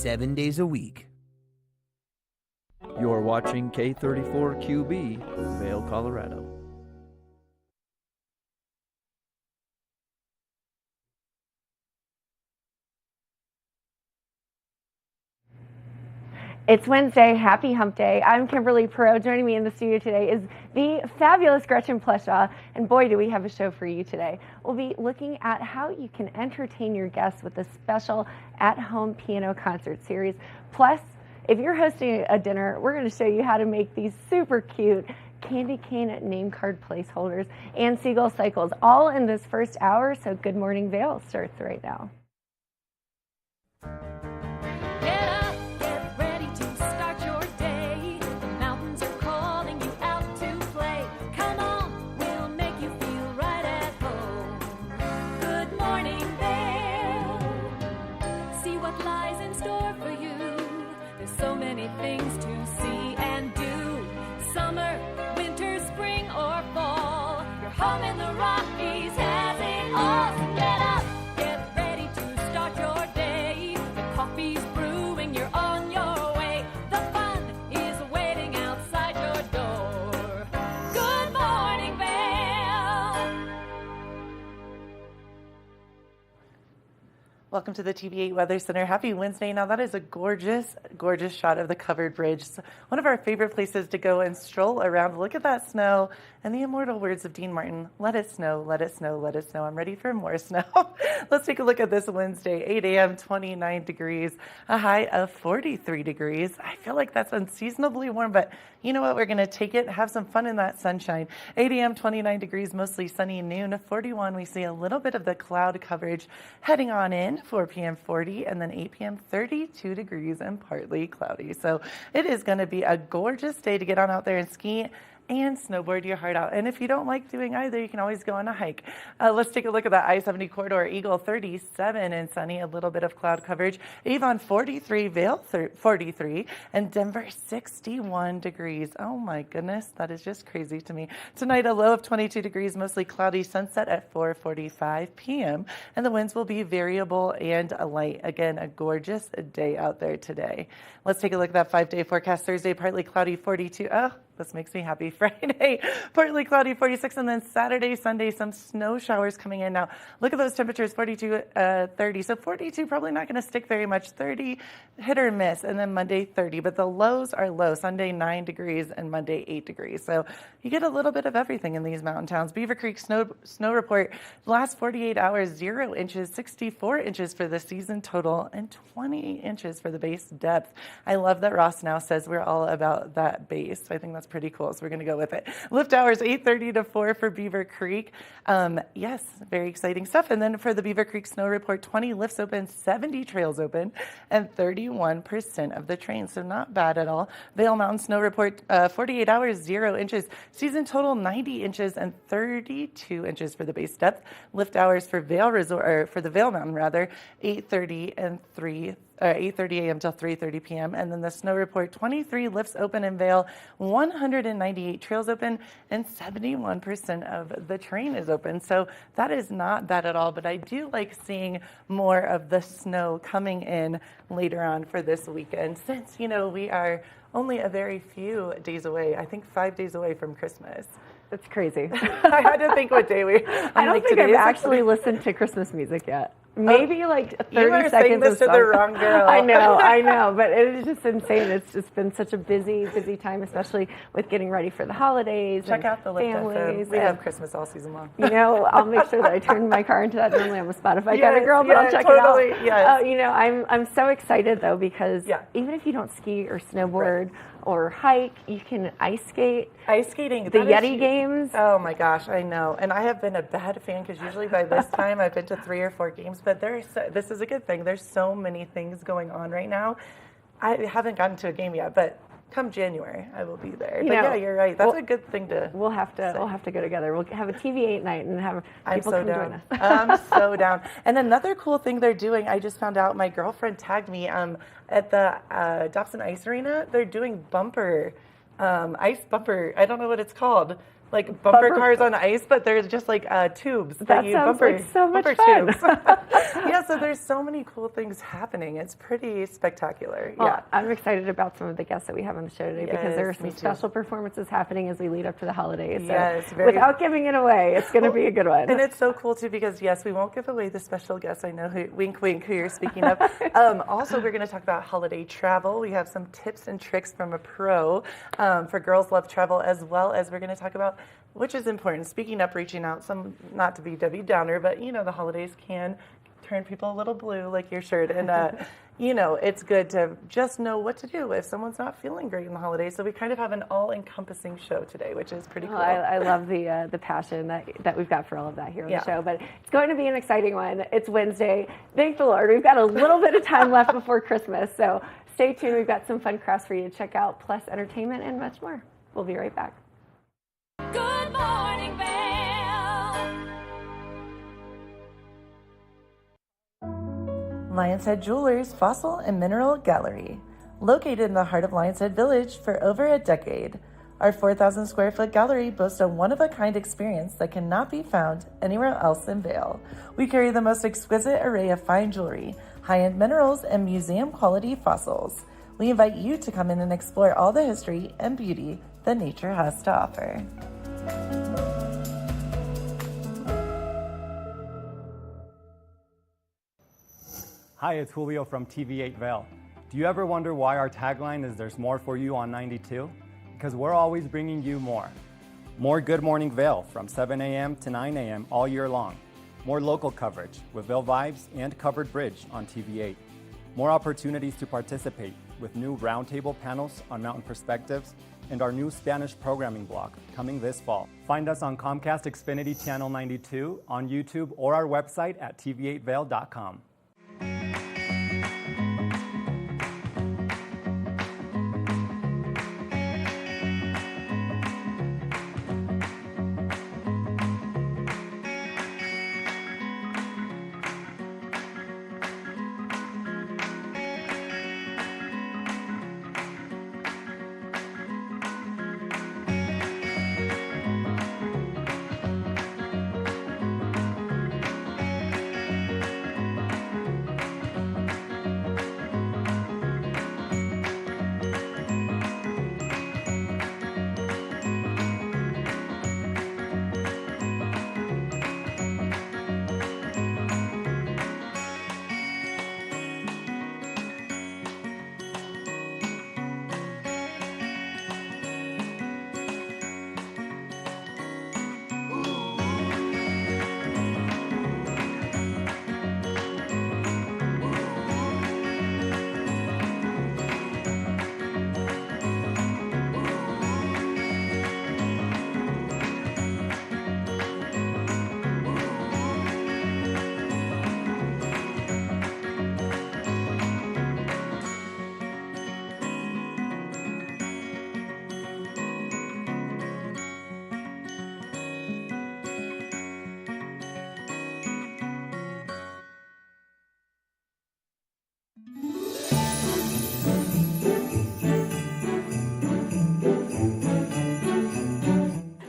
7 days a week. You're watching K34QB, Vail, Colorado. It's Wednesday. Happy Hump Day. I'm Kimberly Perot. Joining me in the studio today is the fabulous Gretchen Pleshaw. And boy, do we have a show for you today. We'll be looking at how you can entertain your guests with a special at-home piano concert series. Plus, if you're hosting a dinner, we're going to show you how to make these super cute candy cane name card placeholders and seagull cycles, all in this first hour. So Good Morning Vail starts right now. Things to see and do. Summer, winter, spring, or fall. Your home in the Rockies has it all. So get up, get ready to start your day. The coffee's brewing, you're on your way. The fun is waiting outside your door. Good morning, Vail. Welcome to the TV8 Weather Center. Happy Wednesday. Now that is a gorgeous, gorgeous shot of the covered bridge. It's one of our favorite places to go and stroll around. Look at that snow and the immortal words of Dean Martin. Let it snow, let it snow, let it snow. I'm ready for more snow. Let's take a look at this Wednesday, 8 a.m., 29 degrees, a high of 43 degrees. I feel like that's unseasonably warm, but you know what? We're going to take it, have some fun in that sunshine. 8 a.m., 29 degrees, mostly sunny. Noon, 41. We see a little bit of the cloud coverage heading on in. 4 p.m. 40, and then 8 p.m. 32 degrees and partly cloudy. So it is going to be a gorgeous day to get on out there and ski and snowboard your heart out. And if you don't like doing either, you can always go on a hike. Let's take a look at that I-70 corridor. Eagle 37 and sunny, a little bit of cloud coverage. Avon 43, Vail 43, and Denver 61 degrees. Oh my goodness, that is just crazy to me. Tonight, a low of 22 degrees, mostly cloudy, sunset at 4:45 p.m. And the winds will be variable and light. Again, a gorgeous day out there today. Let's take a look at that 5-day forecast. Thursday, partly cloudy, 42. Oh, this makes me happy. Friday, partly cloudy, 46, and then Saturday, Sunday, some snow showers coming in. Now, look at those temperatures, 42, 30. So 42, probably not going to stick very much. 30, hit or miss, and then Monday, 30. But the lows are low. Sunday, 9 degrees, and Monday, 8 degrees. So you get a little bit of everything in these mountain towns. Beaver Creek snow report, the last 48 hours, 0 inches, 64 inches for the season total, and 20 inches for the base depth. I love that Ross now says we're all about that base. I think that's pretty cool, so we're going to go with it. Lift hours 8:30 to 4 for Beaver Creek. Yes, very exciting stuff. And then for the Beaver Creek snow report, 20 lifts open, 70 trails open, and 31% of the trains, so not bad at all. Vail Mountain snow report, 48 hours, 0 inches. Season total 90 inches and 32 inches for the base depth. Lift hours for Vail Resort, or for the Vail Mountain rather, 8:30 and 8:30 a.m. till 3:30 p.m. And then the snow report, 23 lifts open in Vail, 198 trails open, and 71% of the train is open. So that is not bad at all, but I do like seeing more of the snow coming in later on for this weekend, since, you know, we are only a very few days away, I think 5 days away from Christmas. That's crazy. I had to think what day we. I don't think I've actually listened to Christmas music yet. Maybe like 30 you are seconds saying this to the wrong girl. I know, but it is just insane. It's just been such a busy time, especially with getting ready for the holidays. Check out the Lift families. FM. We have Christmas all season long. You know, I'll make sure that I turn my car into that. Normally I'm a Spotify kind of girl, but I'll check it out. Yes. You know, I'm so excited though, because even if you don't ski or snowboard or hike, you can ice skate. Ice skating. The Yeti games. Oh my gosh, I know. And I have been a bad fan, because usually by this time I've been to 3 or 4 games, but this is a good thing. There's so many things going on right now. I haven't gotten to a game yet, but come January, I will be there. But yeah, you're right. That's a good thing to. We'll have to go together. We'll have a TV8 night and have people come join us. I'm so down. And another cool thing they're doing, I just found out. My girlfriend tagged me at the Dobson Ice Arena. They're doing ice bumper. I don't know what it's called, like bumper cars on ice, but they're just like tubes. That sounds like so much fun. Tubes. Yeah, so there's so many cool things happening. It's pretty spectacular. Well, Yeah. I'm excited about some of the guests that we have on the show today because there are Yes, some me too. special performances happening as we lead up to the holidays. So Yes, without giving it away, it's going to be a good one. And it's so cool too because yes, we won't give away the special guests. I know who, wink, wink, who you're speaking of. Also, we're going to talk about holiday travel. We have some tips and tricks from a pro for girls love travel, as well as we're going to talk about, which is important, speaking up, reaching out. Some, not to be Debbie Downer, but you know the holidays can turn people a little blue, like your shirt, and you know, it's good to just know what to do if someone's not feeling great in the holidays. So we kind of have an all-encompassing show today, which is pretty cool. I love the passion that we've got for all of that here on Yeah. the show. But it's going to be an exciting one. It's Wednesday. Thank the Lord. We've got a little bit of time left before Christmas. So stay tuned. We've got some fun crafts for you to check out, plus entertainment and much more. We'll be right back. Good morning, Vail. Lions Head Jewelers Fossil and Mineral Gallery. Located in the heart of Lions Head Village for over a decade, our 4,000 square foot gallery boasts a one-of-a-kind experience that cannot be found anywhere else in Vail. We carry the most exquisite array of fine jewelry, high-end minerals, and museum-quality fossils. We invite you to come in and explore all the history and beauty that nature has to offer. Hi, it's Julio from TV8 Vail. Do you ever wonder why our tagline is "There's more for you on 92"? Because we're always bringing you more. More Good Morning Vail from 7 a.m. to 9 a.m. all year long. More local coverage with Vail Vibes and Covered Bridge on TV8. More opportunities to participate with new roundtable panels on mountain perspectives and our new Spanish programming block coming this fall. Find us on Comcast Xfinity Channel 92, on YouTube, or our website at tv8vail.com.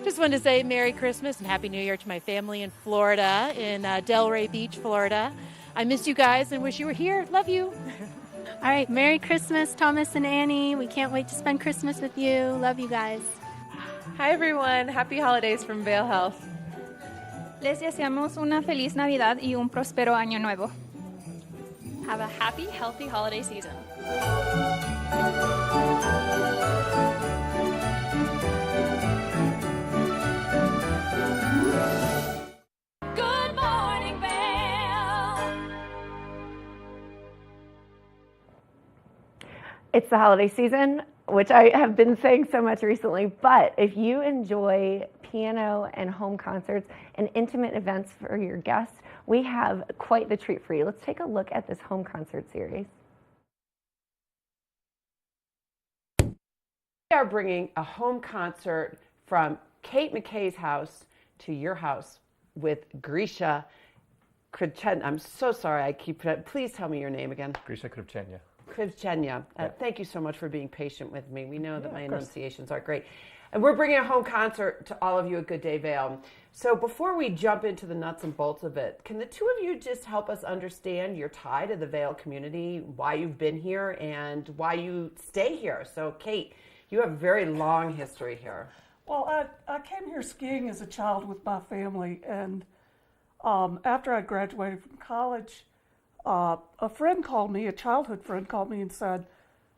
Just wanted to say Merry Christmas and Happy New Year to my family in Florida, in Delray Beach, Florida. I miss you guys and wish you were here. Love you. All right, Merry Christmas, Thomas and Annie. We can't wait to spend Christmas with you. Love you guys. Hi everyone, happy holidays from Vail Health. Les deseamos una feliz Navidad y un próspero año nuevo. Have a happy, healthy holiday season. Good morning, Vail. It's the holiday season, which I have been saying so much recently, but if you enjoy piano and home concerts and intimate events for your guests, we have quite the treat for you. Let's take a look at this home concert series. We are bringing a home concert from Kate McKay's house to your house with Grisha Krivchenya. I'm so sorry, please tell me your name again. Grisha Krivchenya. Krivchenya. Thank you so much for being patient with me. We know that my of course. enunciations aren't great. And we're bringing a home concert to all of you at Good Day Vail. So before we jump into the nuts and bolts of it, can the two of you just help us understand your tie to the Vail community, why you've been here, and why you stay here? So, Kate, you have a very long history here. Well, I came here skiing as a child with my family, and after I graduated from college, a friend called me, a childhood friend called me and said,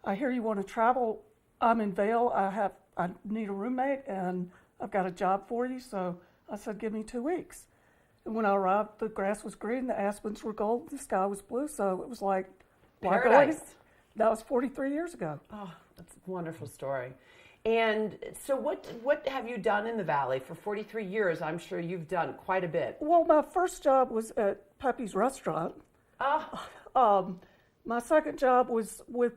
I hear you want to travel. I'm in Vail. I need a roommate, and I've got a job for you. So I said, give me 2 weeks. And when I arrived, the grass was green, the aspens were gold, the sky was blue. So it was like, why go Paradise. That was 43 years ago. Oh, that's a wonderful story. And so what have you done in the Valley for 43 years? I'm sure you've done quite a bit. Well, my first job was at Pepe's Restaurant. My second job was with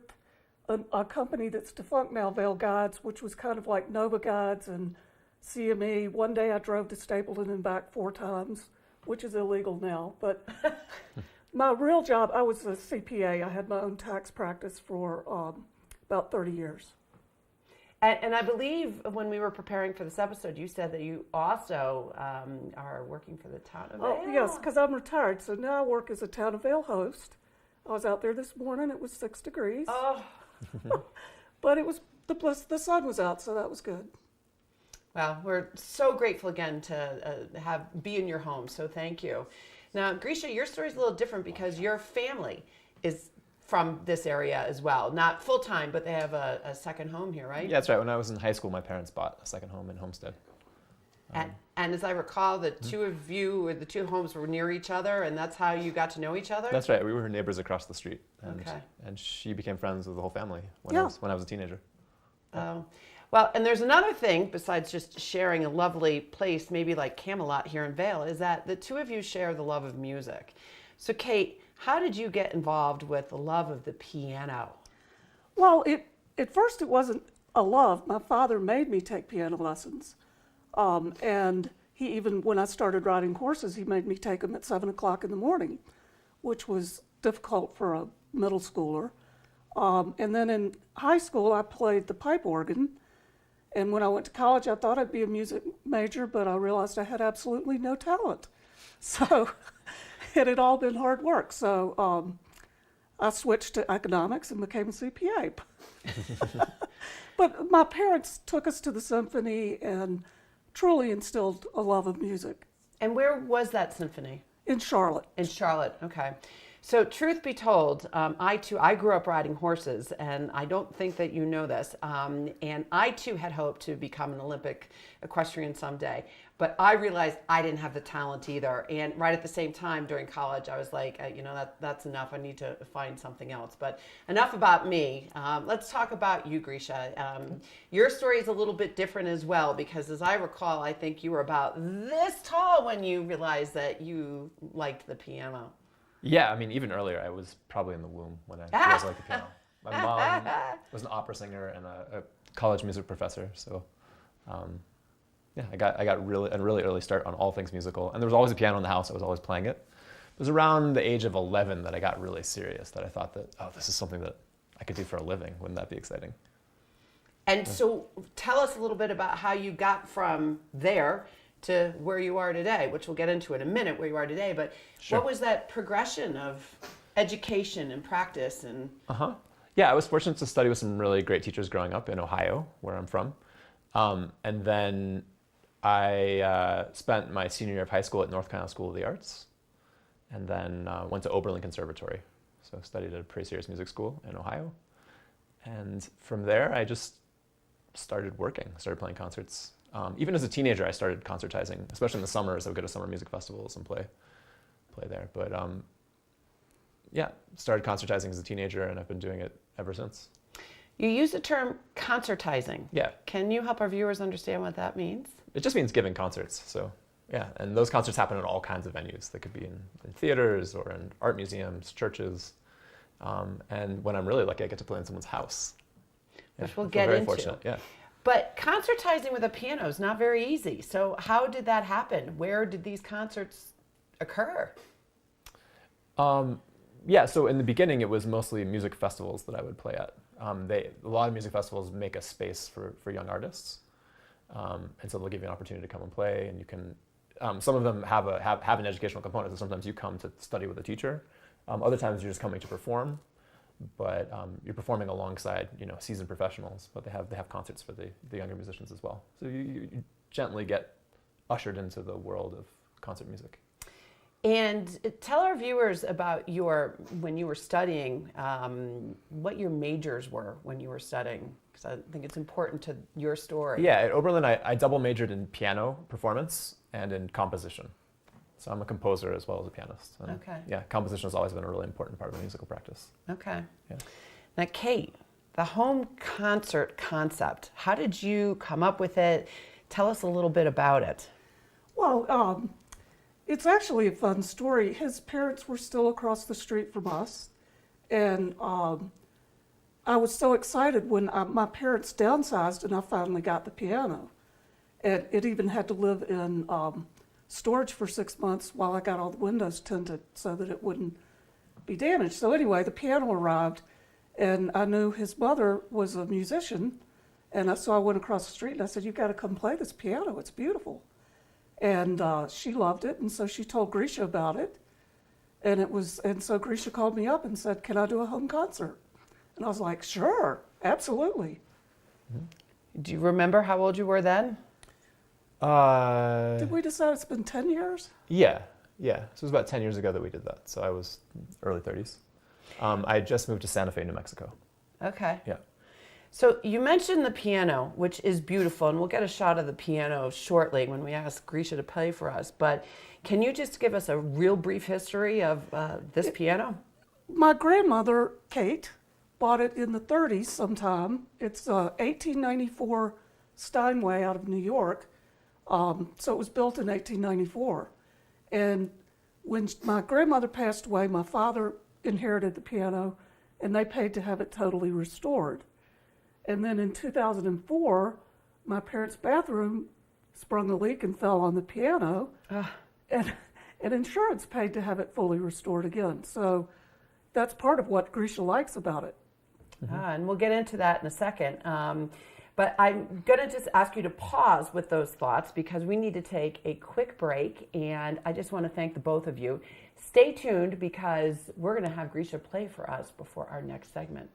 a company that's defunct now, Vail Guides, which was kind of like Nova Guides and CME. One day I drove to Stapleton and back 4 times, which is illegal now. But my real job, I was a CPA. I had my own tax practice for about 30 years. And I believe when we were preparing for this episode, you said that you also are working for the town of Vail. Oh, yes, because I'm retired, so now I work as a town of Vail host. I was out there this morning. It was 6 degrees. Oh. But it was the sun was out, so that was good. Well, we're so grateful again to be in your home, so thank you. Now, Grisha, your story is a little different because your family is from this area as well. Not full-time, but they have a second home here, right? Yeah, that's right. When I was in high school, my parents bought a second home in Homestead. And as I recall, the two of you, or the two homes were near each other, and that's how you got to know each other? That's right. We were neighbors across the street. And, Okay. and she became friends with the whole family when I was a teenager. Oh. Well, and there's another thing besides just sharing a lovely place, maybe like Camelot here in Vail, is that the two of you share the love of music. So, Kate, how did you get involved with the love of the piano? Well, at first it wasn't a love. My father made me take piano lessons. And he even, when I started riding horses, he made me take them at 7 o'clock in the morning, which was difficult for a middle schooler. And then in high school, I played the pipe organ. And when I went to college, I thought I'd be a music major, but I realized I had absolutely no talent. So it had all been hard work. So I switched to economics and became a CPA. But my parents took us to the symphony and truly instilled a love of music. And where was that symphony? In Charlotte. In Charlotte, okay. So truth be told, I grew up riding horses, and I don't think that you know this, and I too had hoped to become an Olympic equestrian someday, but I realized I didn't have the talent either, and right at the same time during college, I was like, that's enough, I need to find something else. But enough about me. Let's talk about you, Grisha. Your story is a little bit different as well, because as I recall, I think you were about this tall when you realized that you liked the piano. Yeah, I mean, even earlier, I was probably in the womb when I realized I liked the piano. My mom was an opera singer and a college music professor, so yeah, I got a really early start on all things musical. And there was always a piano in the house. I was always playing it. It was around the age of 11 that I got really serious, that I thought that, oh, this is something that I could do for a living. Wouldn't that be exciting? And so tell us a little bit about how you got from there to where you are today, which we'll get into in a minute, where you are today. But Sure. What was that progression of education and practice? And Yeah, I was fortunate to study with some really great teachers growing up in Ohio, where I'm from. And then I spent my senior year of high school at North Carolina School of the Arts, and then went to Oberlin Conservatory. So I studied at a pretty serious music school in Ohio. And from there, I just started working, started playing concerts. Even as a teenager, I started concertizing, especially in the summers. I would go to summer music festivals and play there. But yeah, started concertizing as a teenager, and I've been doing it ever since. you use the term concertizing. Yeah. Can you help our viewers understand what that means? It just means giving concerts. So yeah, and those concerts happen in all kinds of venues. They could be in theaters or in art museums, churches. And when I'm really lucky, I get to play in someone's house. Which we'll get into. Fortunate, yeah. But concertizing with a piano is not very easy. So how did that happen? Where did these concerts occur? Yeah, so in the beginning, it was mostly music festivals that I would play at. A lot of music festivals make a space for young artists, and so they'll give you an opportunity to come and play. And you can, some of them have an educational component. So sometimes you come to study with a teacher. Other times you're just coming to perform, but you're performing alongside seasoned professionals. But they have concerts for the younger musicians as well. So you gently get ushered into the world of concert music. And tell our viewers about when you were studying, what your majors were when you were studying, because I think it's important to your story. Yeah, at Oberlin, I double majored in piano performance and in composition. So I'm a composer as well as a pianist. And okay. Yeah, composition has always been a really important part of my musical practice. Okay. Yeah. Now, Kate, the home concert concept, how did you come up with it? Tell us a little bit about it. Well, it's actually a fun story. His parents were still across the street from us, and I was so excited when my parents downsized and I finally got the piano. And it even had to live in storage for 6 months while I got all the windows tinted so that it wouldn't be damaged. So anyway, the piano arrived, and I knew his mother was a musician, and so I went across the street and I said, "You've got to come play this piano, it's beautiful." And she loved it, and so she told Grisha about it. And so Grisha called me up and said, "Can I do a home concert?" And I was like, "Sure, absolutely." Do you remember how old you were then? Did we decide it's been 10 years? Yeah. So it was about 10 years ago that we did that. So I was early 30s. I had just moved to Santa Fe, New Mexico. Okay. Yeah. So you mentioned the piano, which is beautiful, and we'll get a shot of the piano shortly when we ask Grisha to play for us. But can you just give us a real brief history of this piano? My grandmother, Kate, bought it in the 30s sometime. It's 1894 Steinway out of New York. So it was built in 1894. And when my grandmother passed away, my father inherited the piano, and they paid to have it totally restored. And then in 2004, my parents' bathroom sprung a leak and fell on the piano, and insurance paid to have it fully restored again. So that's part of what Grisha likes about it. And we'll get into that in a second. But I'm going to just ask you to pause with those thoughts because we need to take a quick break, and I just want to thank the both of you. Stay tuned because we're going to have Grisha play for us before our next segment.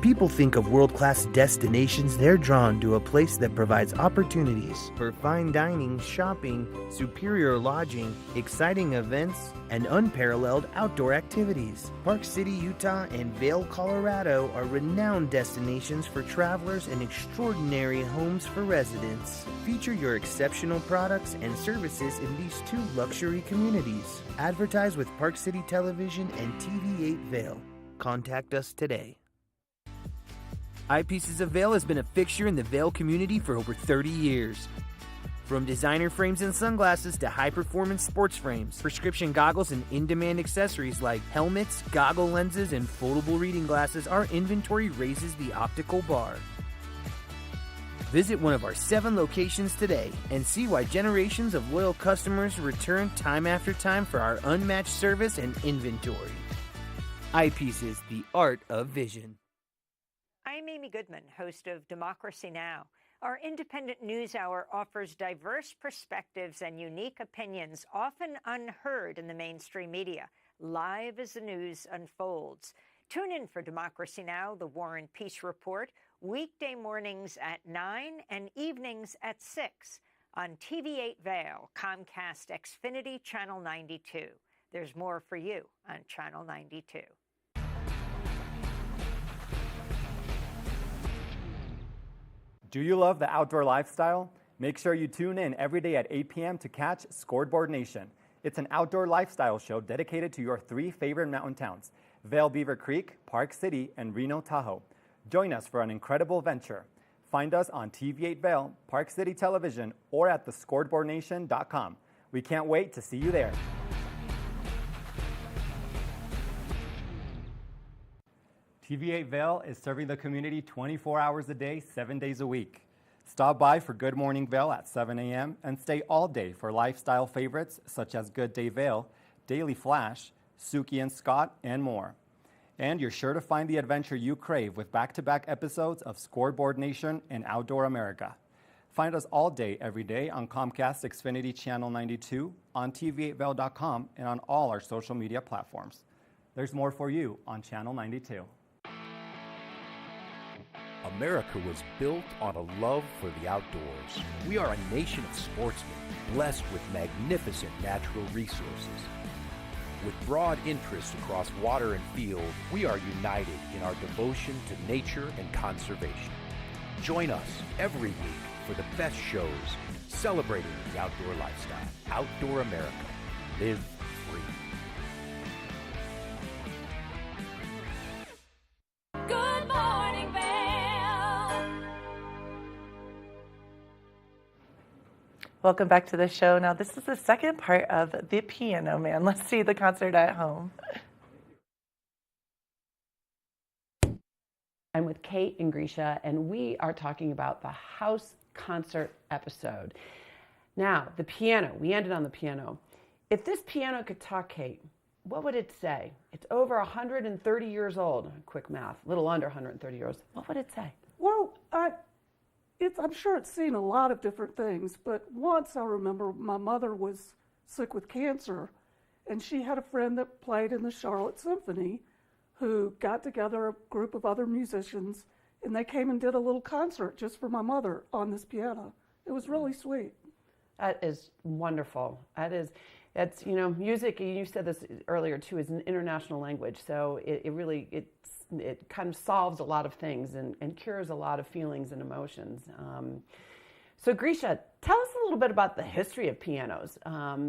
people think of world-class destinations, they're drawn to a place that provides opportunities for fine dining, shopping, superior lodging, exciting events, and unparalleled outdoor activities. Park City, Utah and Vail, Colorado are renowned destinations for travelers and extraordinary homes for residents. Feature your exceptional products and services in these two luxury communities. Advertise with Park City Television and TV8 Vail. Contact us today. Eyepieces of Vail has been a fixture in the Vail community for over 30 years. From designer frames and sunglasses to high-performance sports frames, prescription goggles, and in-demand accessories like helmets, goggle lenses, and foldable reading glasses, our inventory raises the optical bar. Visit one of our 7 locations today and see why generations of loyal customers return time after time for our unmatched service and inventory. Eyepieces, the art of vision. I'm Amy Goodman, host of Democracy Now! Our independent news hour offers diverse perspectives and unique opinions, often unheard in the mainstream media, live as the news unfolds. Tune in for Democracy Now!, the War and Peace Report, weekday mornings at 9 and evenings at 6 on TV8 Vail, Comcast Xfinity Channel 92. There's more for you on Channel 92. Do you love the outdoor lifestyle? Make sure you tune in every day at 8 p.m. to catch Scoreboard Nation. It's an outdoor lifestyle show dedicated to your 3 favorite mountain towns, Vail, Beaver Creek, Park City, and Reno, Tahoe. Join us for an incredible venture. Find us on TV8 Vail, Park City Television, or at thescoreboardnation.com. We can't wait to see you there. TV8 Vail is serving the community 24 hours a day, 7 days a week. Stop by for Good Morning Vail at 7 a.m. and stay all day for lifestyle favorites such as Good Day Vail, Daily Flash, Suki and Scott, and more. And you're sure to find the adventure you crave with back-to-back episodes of Scoreboard Nation and Outdoor America. Find us all day, every day on Comcast Xfinity Channel 92, on TV8Vail.com, and on all our social media platforms. There's more for you on Channel 92. America was built on a love for the outdoors. We are a nation of sportsmen, blessed with magnificent natural resources. With broad interests across water and field, we are united in our devotion to nature and conservation. Join us every week for the best shows celebrating the outdoor lifestyle. Outdoor America. Live free. Good morning, Vail. Welcome back to the show. Now, this is the second part of The Piano Man. Let's see the concert at home. I'm with Kate and Grisha, and we are talking about the house concert episode. Now, the piano. We ended on the piano. If this piano could talk, Kate, what would it say? It's over 130 years old. Quick math, a little under 130 years. What would it say? Well, I'm sure it's seen a lot of different things, but once I remember my mother was sick with cancer, and she had a friend that played in the Charlotte Symphony who got together a group of other musicians, and they came and did a little concert just for my mother on this piano. It was really sweet. That is wonderful. That's, music, you said this earlier too, is an international language. So it kind of solves a lot of things and cures a lot of feelings and emotions. So Grisha, tell us a little bit about the history of pianos.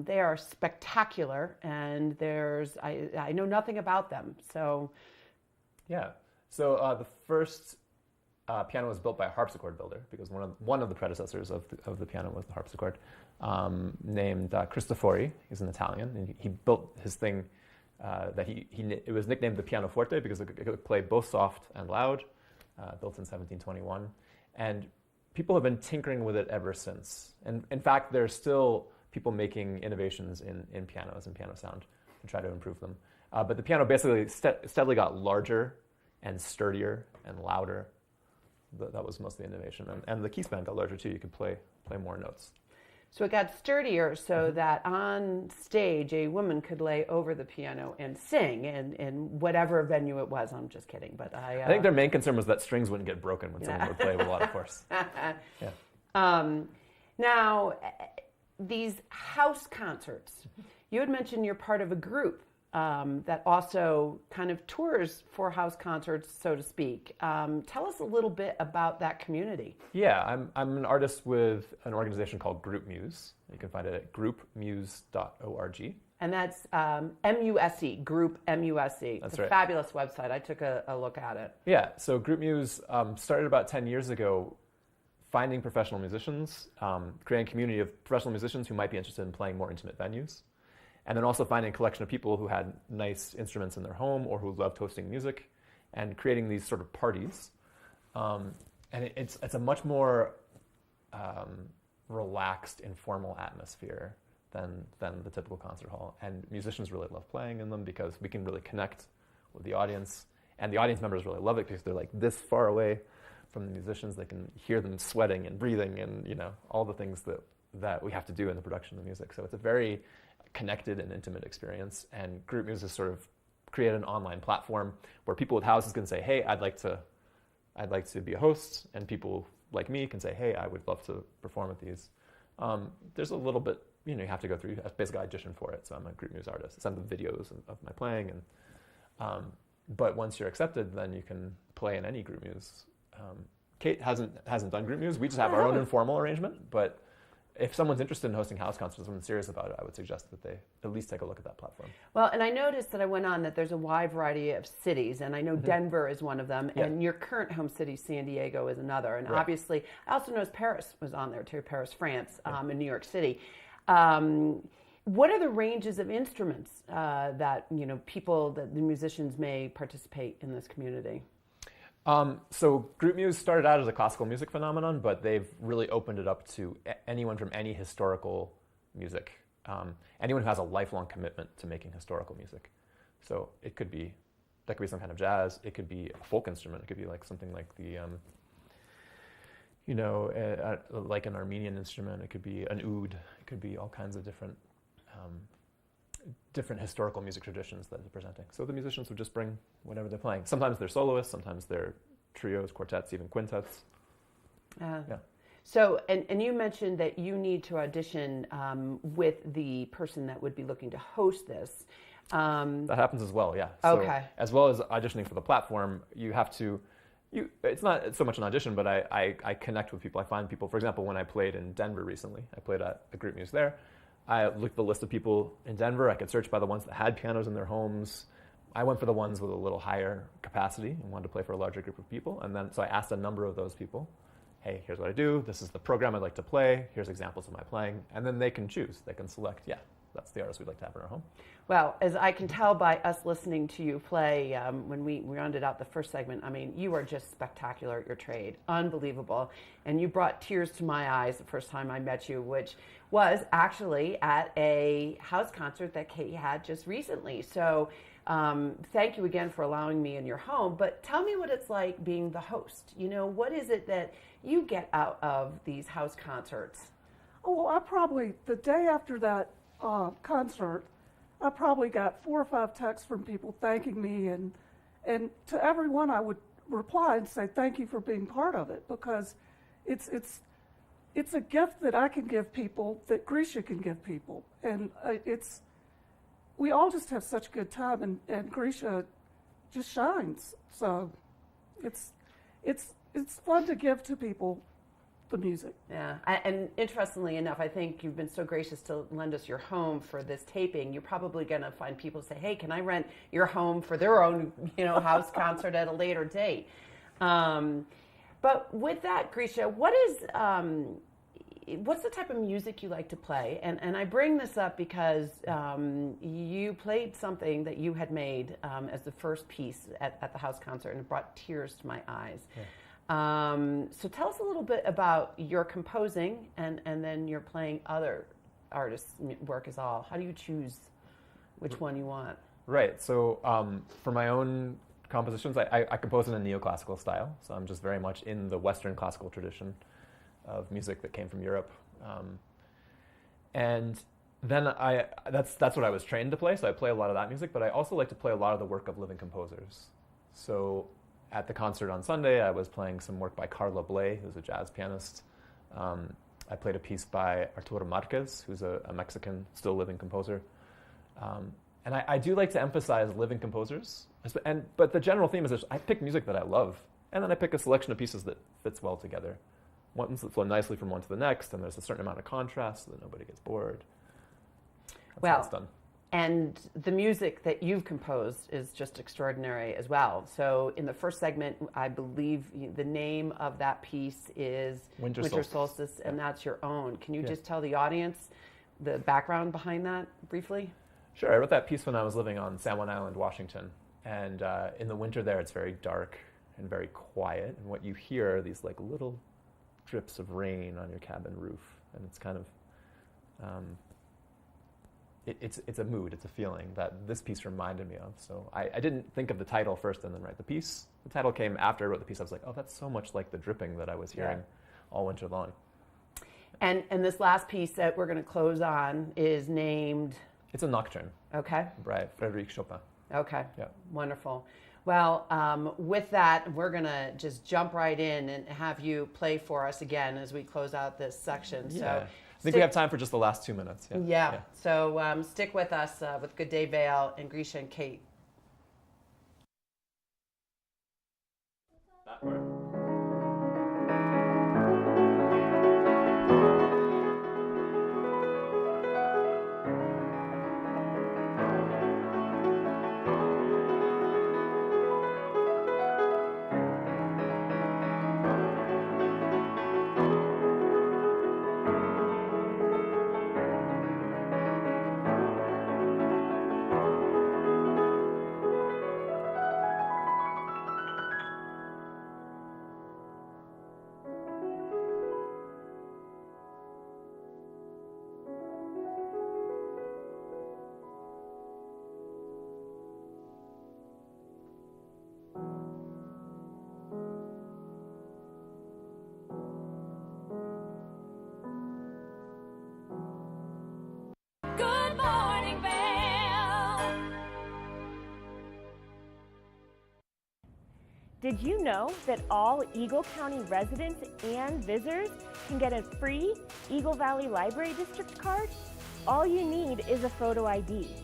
They are spectacular, and I know nothing about them. So, yeah. So the first piano was built by a harpsichord builder, because one of the predecessors of the piano was the harpsichord, named Cristofori. He's an Italian, and he built his thing that it was nicknamed the pianoforte because it could play both soft and loud, built in 1721. And people have been tinkering with it ever since. And in fact, there's still people making innovations in pianos and piano sound to try to improve them. But the piano basically steadily got larger and sturdier and louder. That was most of the innovation. And the keyspan got larger too. You could play more notes. So it got sturdier so that on stage a woman could lay over the piano and sing in whatever venue it was. I'm just kidding, but I think their main concern was that strings wouldn't get broken when someone would play with a lot of force. Yeah. Now, these house concerts, you had mentioned you're part of a group that also kind of tours for house concerts, so to speak. Tell us a little bit about that community. Yeah, I'm an artist with an organization called Group Muse. You can find it at groupmuse.org. And that's M-U-S-E, Group M-U-S-E. That's it's a right. fabulous website. I took a look at it. Yeah, so Group Muse started about 10 years ago finding professional musicians, creating a community of professional musicians who might be interested in playing more intimate venues. And then also finding a collection of people who had nice instruments in their home or who loved hosting music and creating these sort of parties. And it's a much more relaxed, informal atmosphere than the typical concert hall. And musicians really love playing in them because we can really connect with the audience. And the audience members really love it because they're like this far away from the musicians. They can hear them sweating and breathing and, you know, all the things that we have to do in the production of music. So it's a very connected and intimate experience, and Group Muse has sort of created an online platform where people with houses can say, hey, I'd like to be a host, and people like me can say, hey, I would love to perform at these. There's a little bit, you know, you have to go through, you basically audition for it, so I'm a Group Muse artist. I send them videos of my playing, and but once you're accepted, then you can play in any Group Muse. Kate hasn't done Group Muse, we just have our own informal arrangement, but if someone's interested in hosting house concerts, someone's serious about it, I would suggest that they at least take a look at that platform. Well, and I noticed that I went on that there's a wide variety of cities, and I know Denver is one of them, and your current home city, San Diego, is another. And obviously, I also noticed Paris was on there too, Paris, France, and New York City. What are the ranges of instruments that, you know, the musicians may participate in this community? So Group Muse started out as a classical music phenomenon, but they've really opened it up to anyone from any historical music, anyone who has a lifelong commitment to making historical music. So that could be some kind of jazz, it could be a folk instrument, it could be like something like the, like an Armenian instrument, it could be an oud, it could be all kinds of different historical music traditions that they're presenting. So the musicians would just bring whatever they're playing. Sometimes they're soloists, sometimes they're trios, quartets, even quintets. Yeah. So, and you mentioned that you need to audition with the person that would be looking to host this. That happens as well, yeah. So okay. As well as auditioning for the platform, you have to, it's not so much an audition, but I connect with people. I find people, for example, when I played in Denver recently, I played at the Group Muse there. I looked at the list of people in Denver. I could search by the ones that had pianos in their homes. I went for the ones with a little higher capacity and wanted to play for a larger group of people. And then, so I asked a number of those people, hey, here's what I do. This is the program I'd like to play. Here's examples of my playing. And then they can choose. They can select, yeah, that's the artist we'd like to have in our home. Well, as I can tell by us listening to you play, when we rounded out the first segment, I mean, you are just spectacular at your trade. Unbelievable. And you brought tears to my eyes the first time I met you, which was actually at a house concert that Kate had just recently. So thank you again for allowing me in your home. But tell me what it's like being the host. You know, what is it that you get out of these house concerts? Oh, well, I probably, the day after that concert, I probably got 4 or 5 texts from people thanking me, and to everyone I would reply and say thank you for being part of it, because it's a gift that I can give people that Grisha can give people, and we all just have such a good time, and Grisha just shines. So it's fun to give to people the music. Yeah, and interestingly enough, I think you've been so gracious to lend us your home for this taping. You're probably going to find people say, hey, can I rent your home for their own, house concert at a later date? But with that, Grisha, what's the type of music you like to play? And I bring this up because you played something that you had made as the first piece at the house concert, and it brought tears to my eyes. Yeah. So tell us a little bit about your composing and then your playing other artists' work as all. How do you choose which one you want? Right. So for my own compositions, I compose in a neoclassical style. So I'm just very much in the Western classical tradition of music that came from Europe. And then that's what I was trained to play, so I play a lot of that music, but I also like to play a lot of the work of living composers. So at the concert on Sunday, I was playing some work by Carla Bley, who's a jazz pianist. I played a piece by Arturo Marquez, who's a Mexican, still living composer. And I do like to emphasize living composers, but the general theme is I pick music that I love, and then I pick a selection of pieces that fits well together. Ones that flow nicely from one to the next, and there's a certain amount of contrast so that nobody gets bored. That's how it's done. And the music that you've composed is just extraordinary as well. So in the first segment, I believe the name of that piece is Winter Solstice, and that's your own. Can you just tell the audience the background behind that briefly? Sure. I wrote that piece when I was living on San Juan Island, Washington. And in the winter there, it's very dark and very quiet. And what you hear are these like little drips of rain on your cabin roof. And it's kind of... It's a mood, it's a feeling that this piece reminded me of. So I didn't think of the title first and then write the piece. The title came after I wrote the piece. I was like, oh, that's so much like the dripping that I was hearing all winter long. And this last piece that we're going to close on is named... It's a nocturne. Okay. By Frédéric Chopin. Okay. Yeah. Wonderful. Well, with that, we're going to just jump right in and have you play for us again as we close out this section. Yeah. So I think we have time for just the last 2 minutes. Yeah. So stick with us with Good Day Vail and Grisha and Kate. That part. Good morning, Vail. Did you know that all Eagle County residents and visitors can get a free Eagle Valley Library District card? All you need is a photo ID.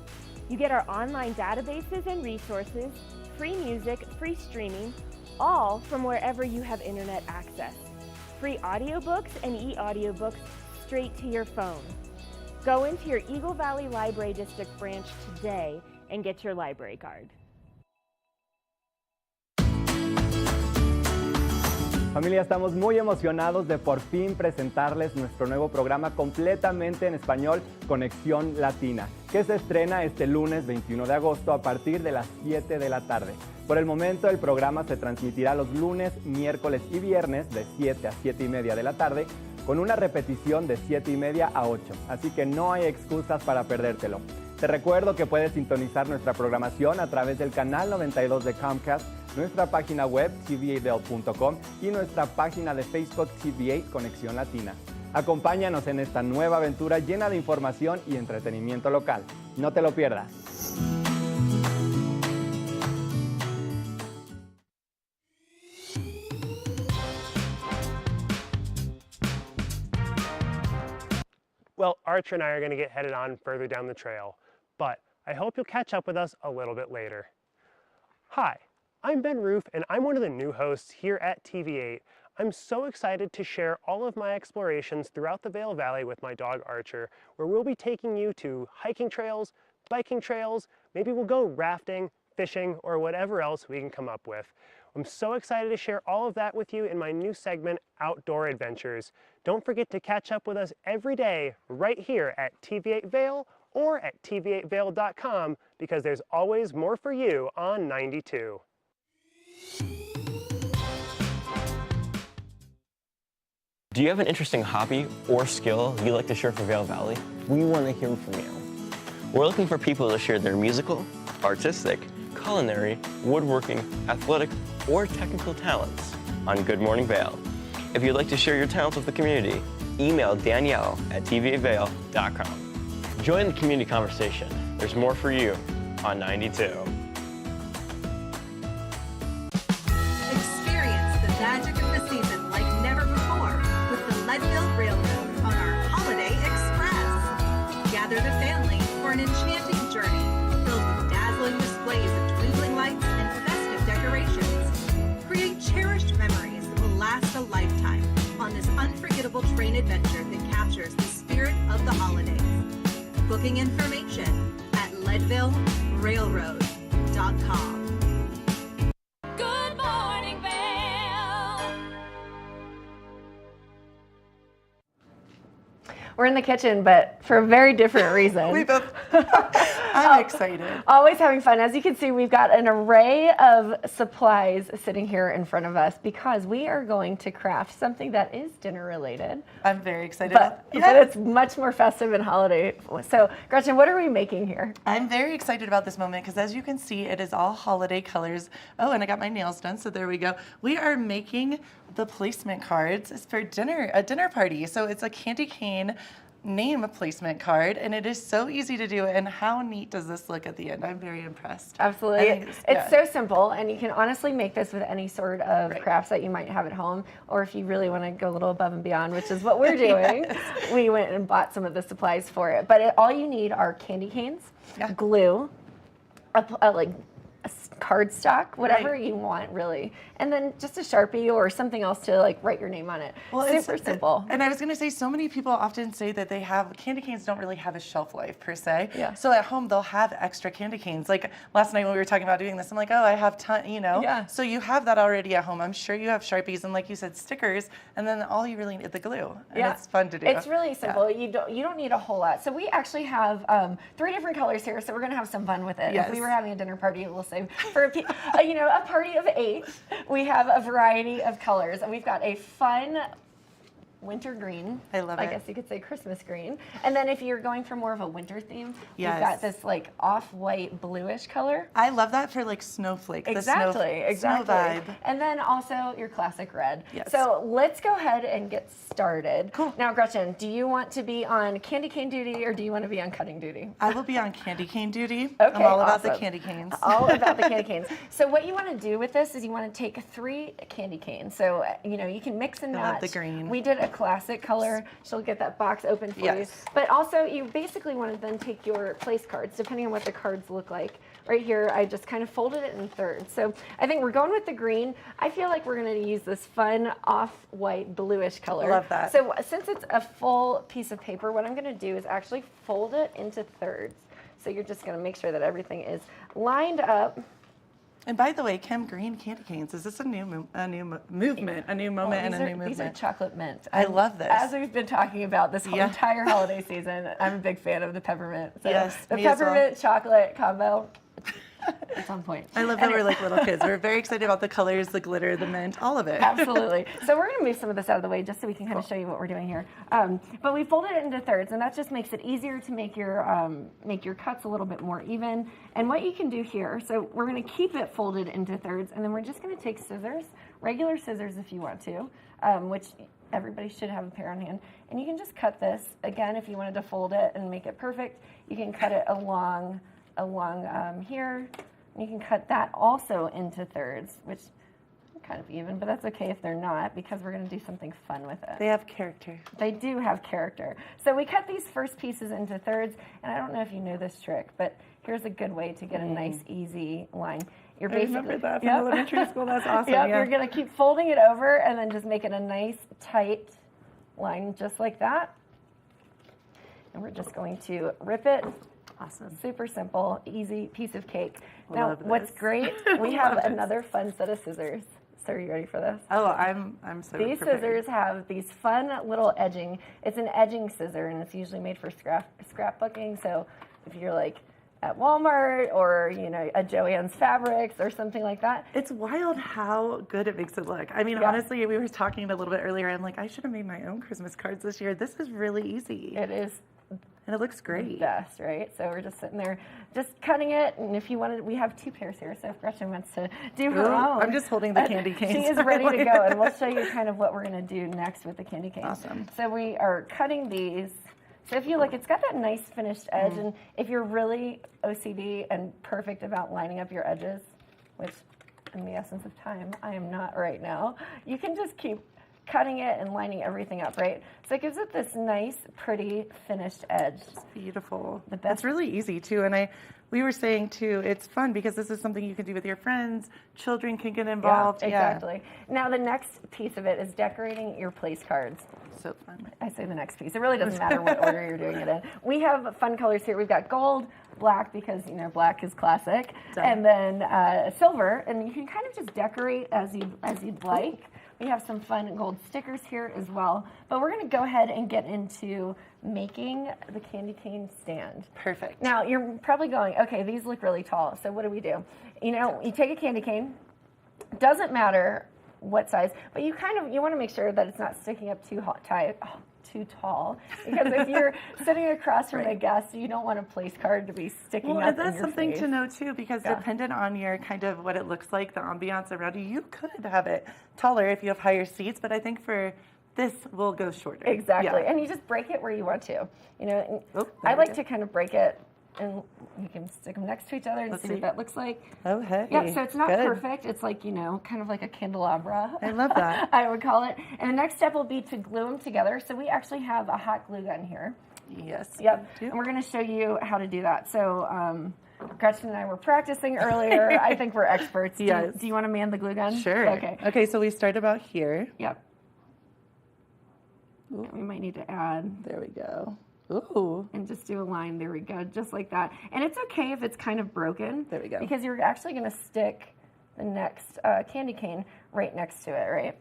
You get our online databases and resources, free music, free streaming, all from wherever you have internet access. Free audiobooks and e-audiobooks straight to your phone. Go into your Eagle Valley Library District branch today and get your library card. Familia, estamos muy emocionados de por fin presentarles nuestro nuevo programa completamente en español, Conexión Latina, que se estrena este lunes 21 de agosto a partir de las 7 de la tarde. Por el momento, el programa se transmitirá los lunes, miércoles y viernes de 7 a 7 y media de la tarde, con una repetición de 7 y media a 8, así que no hay excusas para perdértelo. Te recuerdo que puedes sintonizar nuestra programación a través del canal 92 de Comcast, nuestra página web tva.com y nuestra página de Facebook TVA Conexión Latina. Acompáñanos en esta nueva aventura llena de información y entretenimiento local. No te lo pierdas. Well, Archer and I are going to get headed on further down the trail, but I hope you'll catch up with us a little bit later. Hi, I'm Ben Roof, and I'm one of the new hosts here at TV8. I'm so excited to share all of my explorations throughout the Vail Valley with my dog Archer, where we'll be taking you to hiking trails, biking trails, maybe we'll go rafting, fishing, or whatever else we can come up with. I'm so excited to share all of that with you in my new segment, Outdoor Adventures. Don't forget to catch up with us every day right here at TV8 Vail or at tv8vail.com because there's always more for you on 92. Do you have an interesting hobby or skill you'd like to share for Vail Valley? We want to hear from you. We're looking for people to share their musical, artistic, culinary, woodworking, athletic, or technical talents on Good Morning Vail. If you'd like to share your talents with the community, email Danielle at tv8vail.com. Join the community conversation. There's more for you on 92. Experience the magic of the season like never before with the Leadville Railroad on our Holiday Express. Gather the family for an enchanting journey filled with dazzling displays of twinkling lights and festive decorations. Create cherished memories that will last a lifetime on this unforgettable train adventure that captures the spirit of the holidays. Booking information at leadvillerailroad.com. Good morning, Vail. We're in the kitchen, but for a very different reason. We both. I'm excited. Always having fun. As you can see, we've got an array of supplies sitting here in front of us because we are going to craft something that is dinner related. I'm very excited. But it's much more festive and holiday. So, Gretchen, what are we making here? I'm very excited about this moment because, as you can see, it is all holiday colors. Oh, and I got my nails done, so there we go. We are making the placement cards for dinner, a dinner party. So it's a candy cane name placement card, and it is so easy to do. And how neat does this look at the end? I'm very impressed. Absolutely. It's so simple, and you can honestly make this with any sort of crafts that you might have at home, or if you really want to go a little above and beyond, which is what we're doing. We went and bought some of the supplies for it. But all you need are candy canes, glue, like a cardstock, whatever you want, really, and then just a Sharpie or something else to like write your name on it. Well, super simple. And I was going to say, so many people often say that they have candy canes don't really have a shelf life per se. Yeah. So at home they'll have extra candy canes. Like last night when we were talking about doing this, I'm like, oh, I have ton, you know. Yeah. So you have that already at home. I'm sure you have Sharpies and, like you said, stickers, and then all you really need is the glue. And it's fun to do. It's really simple. You don't need a whole lot. So we actually have 3 different colors here. So we're gonna have some fun with it. Yes. If we were having a dinner party, we'll say for a party of 8, we have a variety of colors, and we've got a fun winter green. I love it. I guess you could say Christmas green. And then if you're going for more of a winter theme, we've Yes. got this like off-white bluish color. I love that for like snowflake. Exactly. Snow vibe. And then also your classic red. Yes. So let's go ahead and get started. Cool. Now, Gretchen, do you want to be on candy cane duty or do you want to be on cutting duty? I will be on candy cane duty. Okay, I'm all about the awesome. candy canes. All about the candy canes. So what you want to do with this is you want to take 3 candy canes. So, you can mix and I match. love the green. We did a classic color. She'll get that box open for Yes. you. But also, you basically want to then take your place cards, depending on what the cards look like. Right here, I just kind of folded it in thirds. So I think we're going with the green. I feel like we're going to use this fun off-white bluish color. Love that. So since it's a full piece of paper, what I'm going to do is actually fold it into thirds. So you're just going to make sure that everything is lined up. And by the way, Kim, green candy canes, is this a new movement, a new moment, and a new movement? These are chocolate mint. I love this. As we've been talking about this whole Yeah. entire holiday season, I'm a big fan of the peppermint. So Yes, the me as well. peppermint chocolate combo, it's on point. I love that we're like little kids. We're very excited about the colors, the glitter, the mint, all of it. Absolutely. So we're going to move some of this out of the way just so we can kind of show you what we're doing here. But we folded it into thirds, and that just makes it easier to make your cuts a little bit more even. And what you can do here, so we're going to keep it folded into thirds, and then we're just going to take scissors, regular scissors if you want to, which everybody should have a pair on hand. And you can just cut this. Again, if you wanted to fold it and make it perfect, you can cut it along here. You can cut that also into thirds, which kind of even, but that's okay if they're not because we're going to do something fun with it. They have character. They do have character. So we cut these first pieces into thirds, and I don't know if you know this trick, but here's a good way to get a nice, easy line. You're I basically, remember that from elementary school. That's awesome. Yep, Yeah. you're going to keep folding it over and then just make it a nice, tight line just like that. And we're just going to rip it. Awesome. Super simple, easy piece of cake. Now, Love what's this. great, we have Love this. another fun set of scissors. So are you ready for this? Oh, I'm so These prepared. scissors have these fun little edging. It's an edging scissor, and it's usually made for scrapbooking. So if you're like at Walmart or at Joann's Fabrics or something like that. It's wild how good it makes it look. I mean, honestly, we were talking a little bit earlier. I'm like, I should have made my own Christmas cards this year. This is really easy. It is And it looks great. Best, right? So we're just sitting there, just cutting it. And if you wanted, we have 2 pairs here. So if Gretchen wants to do her own. I'm just holding the candy canes. She is ready to go. And we'll show you kind of what we're going to do next with the candy canes. Awesome. So we are cutting these. So if you look, it's got that nice finished edge. And if you're really OCD and perfect about lining up your edges, which in the essence of time, I am not right now, you can just keep cutting it and lining everything up, right? So it gives it this nice, pretty, finished edge. It's beautiful. The best. It's really easy, too. And we were saying, too, it's fun because this is something you can do with your friends. Children can get involved. Yeah, exactly. Now, the next piece of it is decorating your place cards. So fun. I say the next piece. It really doesn't matter what order you're doing it in. We have fun colors here. We've got gold, black, because, black is classic, and then silver. And you can kind of just decorate as you'd like. We have some fun gold stickers here as well. But we're going to go ahead and get into making the candy cane stand. Perfect. Now, you're probably going, okay, these look really tall. So what do we do? You take a candy cane. Doesn't matter what size, but you want to make sure that it's not sticking up too tall, because if you're sitting across from a guest, you don't want a place card to be sticking up in your face. Well, that's something to know too, because dependent on your kind of what it looks like, the ambiance around you, you could have it taller if you have higher seats, but I think for this, we'll go shorter. Exactly, and you just break it where you want to. I like to kind of break it, and you can stick them next to each other and see what that looks like. Oh, hey. Yeah, so it's not perfect. It's like, kind of like a candelabra. I love that. I would call it. And the next step will be to glue them together. So we actually have a hot glue gun here. Yes. Yep. And we're going to show you how to do that. So Gretchen and I were practicing earlier. I think we're experts. Yes. Do you want to man the glue gun? Sure. Okay, so we start about here. Yep. Ooh, we might need to add. There we go. Ooh. And just do a line. There we go. Just like that. And it's okay if it's kind of broken. There we go. Because you're actually going to stick the next candy cane right next to it, right?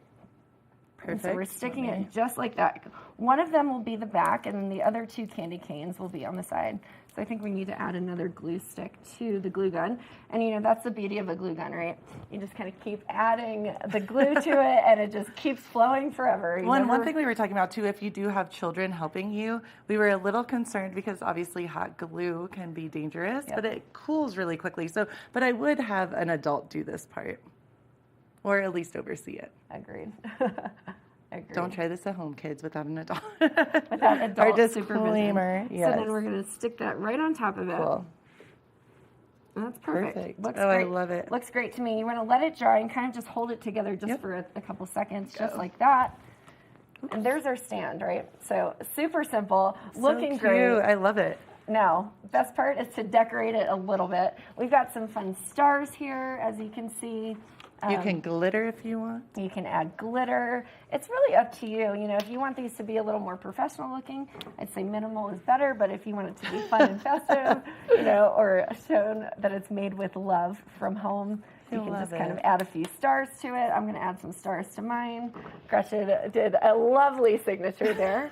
Perfect. And so we're sticking it just like that. One of them will be the back, and then the other 2 candy canes will be on the side. So I think we need to add another glue stick to the glue gun. And that's the beauty of a glue gun, right? You just kind of keep adding the glue to it, and it just keeps flowing forever. One thing we were talking about too, if you do have children helping you, we were a little concerned because obviously hot glue can be dangerous, but it cools really quickly. But I would have an adult do this part, or at least oversee it. Agreed. Don't try this at home, kids, without an adult. Without adult or just supervision. Yes. So then we're going to stick that right on top of it. Cool. That's perfect. Looks great. I love it. Looks great to me. You want to let it dry and kind of just hold it together just for a couple seconds, just like that. Oops. And there's our stand, right? So super simple, looking great. I love it. Now, best part is to decorate it a little bit. We've got some fun stars here, as you can see. You can glitter if you want. You can add glitter. It's really up to you. If you want these to be a little more professional looking, I'd say minimal is better. But if you want it to be fun and festive, or shown that it's made with love from home, you can just kind of add a few stars to it. I'm going to add some stars to mine. Gretchen did a lovely signature there.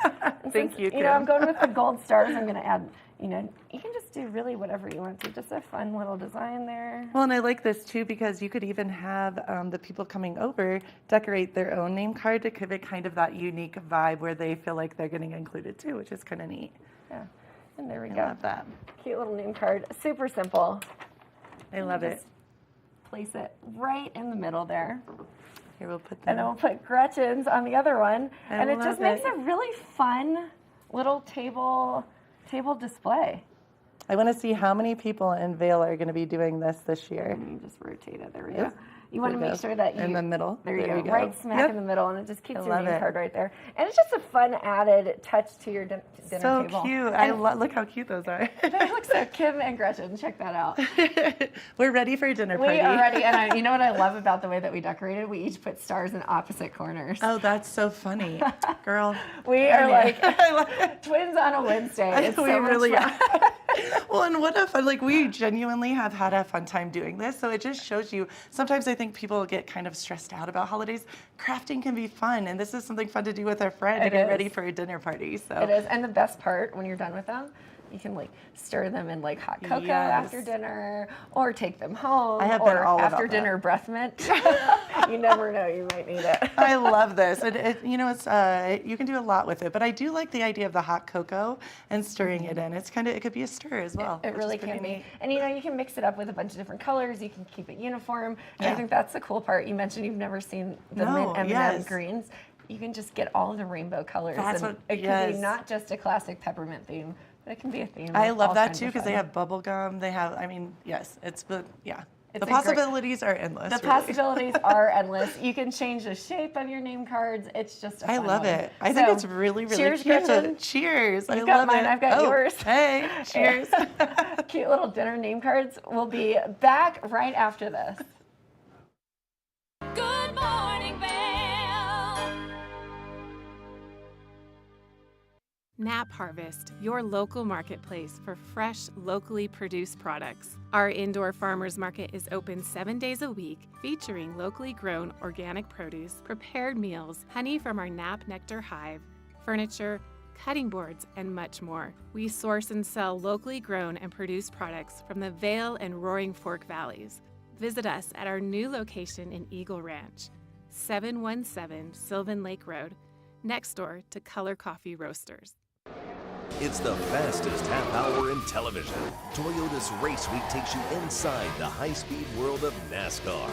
Thank you, Kim. I'm going with the gold stars. I'm going to add, you can just do really whatever you want to. Just a fun little design there. Well, and I like this too because you could even have the people coming over decorate their own name card to give it kind of that unique vibe where they feel like they're getting included too, which is kind of neat. Yeah, and there we go. I love that. Cute little name card. Super simple. I love it. Place it right in the middle there. Here, we'll put that. And then we'll put Gretchen's on the other one. And it just makes a really fun little table display. I want to see how many people in Vail are going to be doing this year. Let me just rotate it. There we go. You want to make sure that in the middle. There you go. Right smack in the middle, and it just keeps your name card right there. And it's just a fun added touch to your dinner table. So cute. Look how cute those are. They look so Kim and Gretchen. Check that out. We're ready for a dinner party. We are ready. And you know what I love about the way that we decorated? We each put stars in opposite corners. Oh, that's so funny. Girl. We are like twins on a Wednesday. It's so really much fun. Well, and what a fun, we genuinely have had a fun time doing this. So it just shows you, sometimes I think people get kind of stressed out about holidays. Crafting can be fun, and this is something fun to do with a friend to get ready for a dinner party. So it is, and the best part when you're done with them You can like stir them in like hot cocoa after dinner, or take them home, I have been or all about after that. dinner breath mint. You never know, you might need it. I love this. You know, it's you can do a lot with it, but I do like the idea of the hot cocoa and stirring it in. It's it could be a stir as well. It really can be. And you know, you can mix it up with a bunch of different colors. You can keep it uniform. And I think that's the cool part. You mentioned you've never seen the mint M&M greens. You can just get all of the rainbow colors. That's and it can be not just a classic peppermint theme, but it can be a theme. I love that too, because they have bubble gum. They have, I mean, yes, the possibilities are endless. The possibilities are endless. You can change the shape of your name cards. It's just a fun I love one. it. I think it's really, really cheers, cute. Gretchen. Cheers. You've I got love mine. it. I've got yours. Hey, cheers. Cute little dinner name cards. We'll be back right after this. Good morning, Vail. Nap Harvest, your local marketplace for fresh, locally produced products. Our indoor farmers market is open 7 days a week, featuring locally grown organic produce, prepared meals, honey from our Nap Nectar hive, furniture, cutting boards, and much more. We source and sell locally grown and produced products from the Vail and Roaring Fork Valleys. Visit us at our new location in Eagle Ranch, 717 Sylvan Lake Road, next door to Color Coffee Roasters. It's the fastest half hour in television. Toyota's Race Week takes you inside the high-speed world of NASCAR.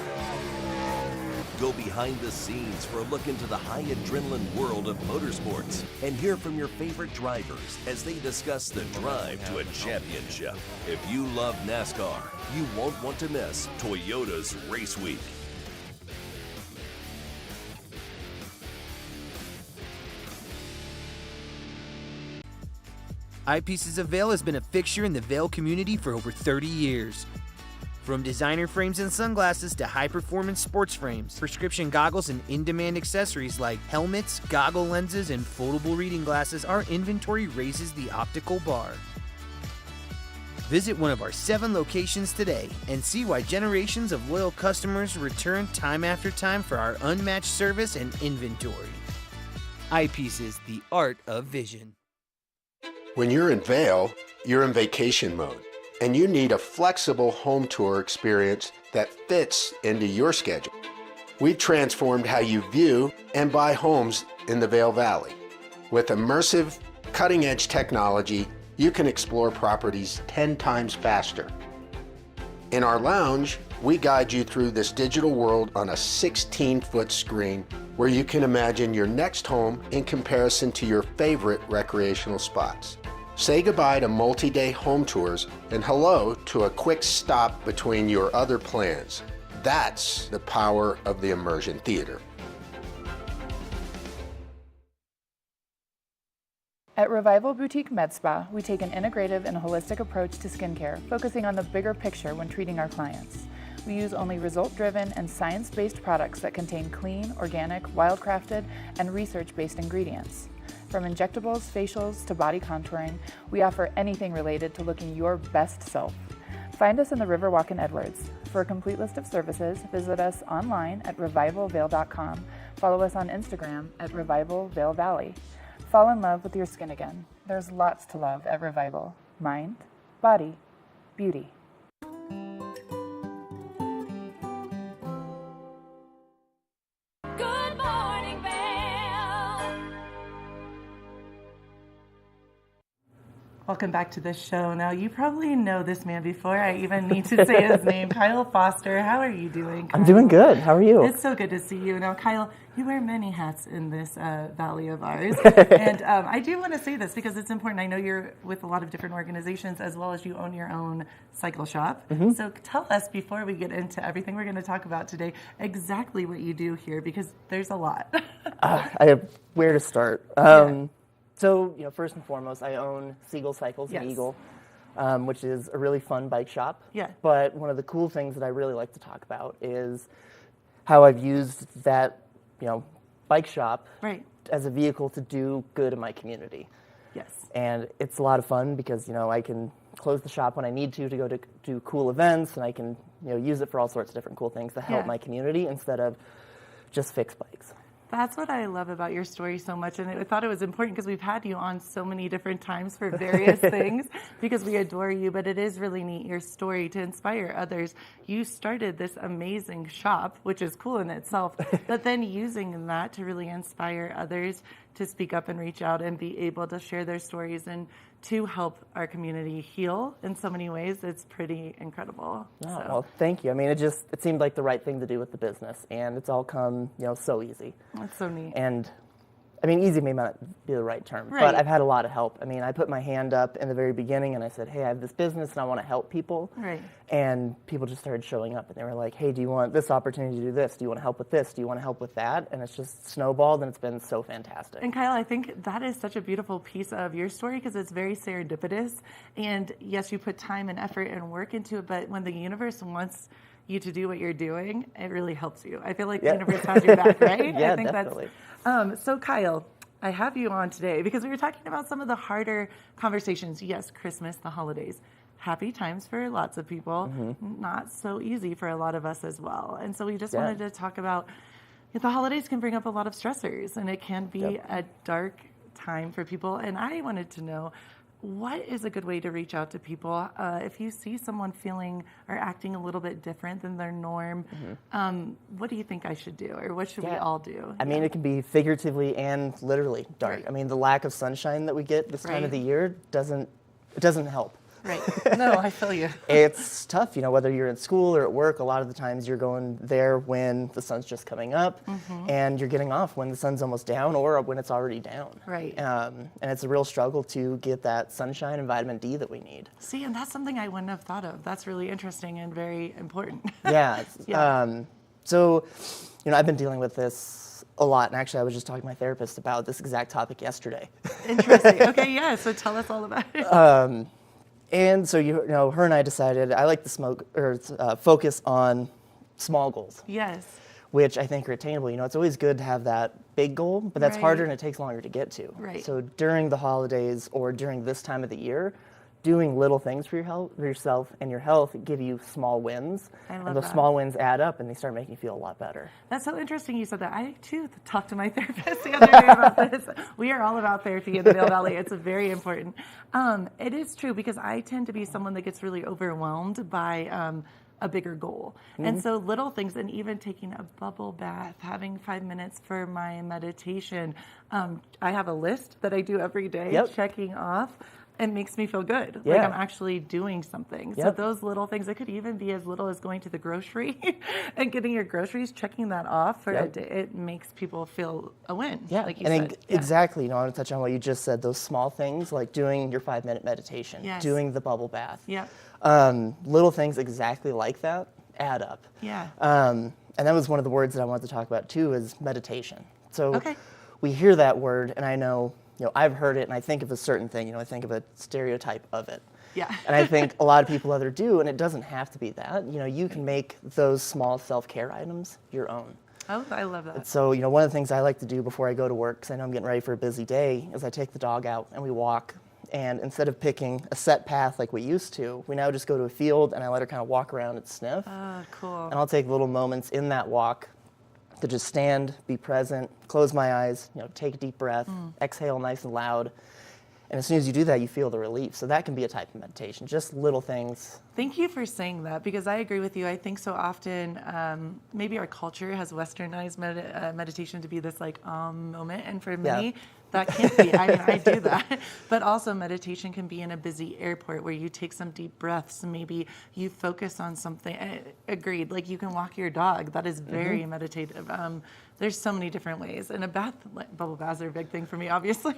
Go behind the scenes for a look into the high adrenaline world of motorsports and hear from your favorite drivers as they discuss the drive to a championship. If you love NASCAR, you won't want to miss Toyota's Race Week. Eyepieces of Vail has been a fixture in the Vail community for over 30 years. From designer frames and sunglasses to high-performance sports frames, prescription goggles, and in-demand accessories like helmets, goggle lenses, and foldable reading glasses, our inventory raises the optical bar. Visit one of our 7 locations today and see why generations of loyal customers return time after time for our unmatched service and inventory. Eyepieces, the art of vision. When you're in Vail, you're in vacation mode, and you need a flexible home tour experience that fits into your schedule. We've transformed how you view and buy homes in the Vail Valley. With immersive, cutting-edge technology, you can explore properties 10 times faster. In our lounge, we guide you through this digital world on a 16-foot screen where you can imagine your next home in comparison to your favorite recreational spots. Say goodbye to multi-day home tours and hello to a quick stop between your other plans. That's the power of the Immersion Theater. At Revival Boutique Med Spa, we take an integrative and holistic approach to skincare, focusing on the bigger picture when treating our clients. We use only result-driven and science-based products that contain clean, organic, wildcrafted, and research-based ingredients. From injectables, facials, to body contouring, we offer anything related to looking your best self. Find us in the Riverwalk in Edwards. For a complete list of services, visit us online at revivalvail.com. Follow us on Instagram at Revival Vail Valley. Fall in love with your skin again. There's lots to love at Revival. Mind, body, beauty. Good morning, Vail. Welcome back to the show. Now, you probably know this man before I even need to say his name. Kyle Foster, how are you doing, Kyle? I'm doing good. How are you? It's so good to see you. Now, Kyle, you wear many hats in this valley of ours. And I do want to say this because it's important. I know you're with a lot of different organizations as well as you own your own cycle shop. Mm-hmm. So tell us, before we get into everything we're going to talk about today, exactly what you do here, because there's a lot. Where to start? So, first and foremost, I own Seagull Cycles in Eagle, which is a really fun bike shop. Yeah. But one of the cool things that I really like to talk about is how I've used that, bike shop as a vehicle to do good in my community. Yes. And it's a lot of fun because, I can close the shop when I need to go to do cool events, and I can, use it for all sorts of different cool things to help my community instead of just fix bikes. That's what I love about your story so much, and I thought it was important because we've had you on so many different times for various things because we adore you, but it is really neat, your story, to inspire others. You started this amazing shop, which is cool in itself, but then using that to really inspire others to speak up and reach out and be able to share their stories and to help our community heal in so many ways. It's pretty incredible. Oh, So. well, thank you. I mean, it seemed like the right thing to do with the business, and it's all come, so easy. That's so neat. And I mean, easy may not be the right term, Right. but I've had a lot of help. I mean, I put my hand up in the very beginning and I said, hey, I have this business and I want to help people. Right. And people just started showing up and they were like, hey, do you want this opportunity to do this? Do you want to help with this? Do you want to help with that? And it's just snowballed and it's been so fantastic. And Kyle, I think that is such a beautiful piece of your story because it's very serendipitous. And yes, you put time and effort and work into it, but when the universe wants you to do what you're doing, it really helps you. I feel like the universe has your back, right? Yeah, I think definitely. So Kyle, I have you on today because we were talking about some of the harder conversations. Yes, Christmas, the holidays, happy times for lots of people, not so easy for a lot of us as well. And so we just wanted to talk about the holidays can bring up a lot of stressors and it can be a dark time for people. And I wanted to know, what is a good way to reach out to people if you see someone feeling or acting a little bit different than their norm? What do you think I should do, or what should we all do? I mean, it can be figuratively and literally dark. I mean, the lack of sunshine that we get this time of the year doesn't help. Right. No, I feel you. It's tough, whether you're in school or at work, a lot of the times you're going there when the sun's just coming up and you're getting off when the sun's almost down or when it's already down. Right. And it's a real struggle to get that sunshine and vitamin D that we need. See, and that's something I wouldn't have thought of. That's really interesting and very important. Yeah. So, I've been dealing with this a lot, and actually I was just talking to my therapist about this exact topic yesterday. Interesting. Okay, yeah, so tell us all about it. And so, her and I decided I like to focus on small goals. Yes. Which I think are attainable. It's always good to have that big goal, but that's harder and it takes longer to get to. Right. So during the holidays or during this time of the year, doing little things for yourself and your health give you small wins. I love and those that. small wins add up and they start making you feel a lot better. That's so interesting you said that. I, too, talked to my therapist the other day about this. We are all about therapy in the Vail Valley. It's very important. It is true because I tend to be someone that gets really overwhelmed by a bigger goal. And so little things, and even taking a bubble bath, having 5 minutes for my meditation. I have a list that I do every day, checking off. It makes me feel good. Like I'm actually doing something. So those little things, it could even be as little as going to the grocery and getting your groceries, checking that off for a day. It makes people feel a win, like you said. Exactly. I want to touch on what you just said, those small things like doing your 5-minute meditation, doing the bubble bath. Little things exactly like that add up. And that was one of the words that I wanted to talk about too, is meditation. So we hear that word and I know, I've heard it and I think of a certain thing, I think of a stereotype of it. And I think a lot of people either do, and it doesn't have to be that. You can make those small self-care items your own. Oh, I love that. And so, one of the things I like to do before I go to work, because I know I'm getting ready for a busy day, is I take the dog out and we walk. And instead of picking a set path like we used to, we now just go to a field and I let her kind of walk around and sniff. Oh, cool. And I'll take little moments in that walk to just stand, be present, close my eyes, take a deep breath, exhale nice and loud. And as soon as you do that, you feel the relief. So that can be a type of meditation, just little things. Thank you for saying that, because I agree with you. I think so often maybe our culture has westernized meditation to be this moment. And for me, that can't be. I mean, I do that. But also meditation can be in a busy airport where you take some deep breaths and maybe you focus on something. Agreed. Like you can walk your dog. That is very meditative. There's so many different ways. And a bubble baths are a big thing for me, obviously.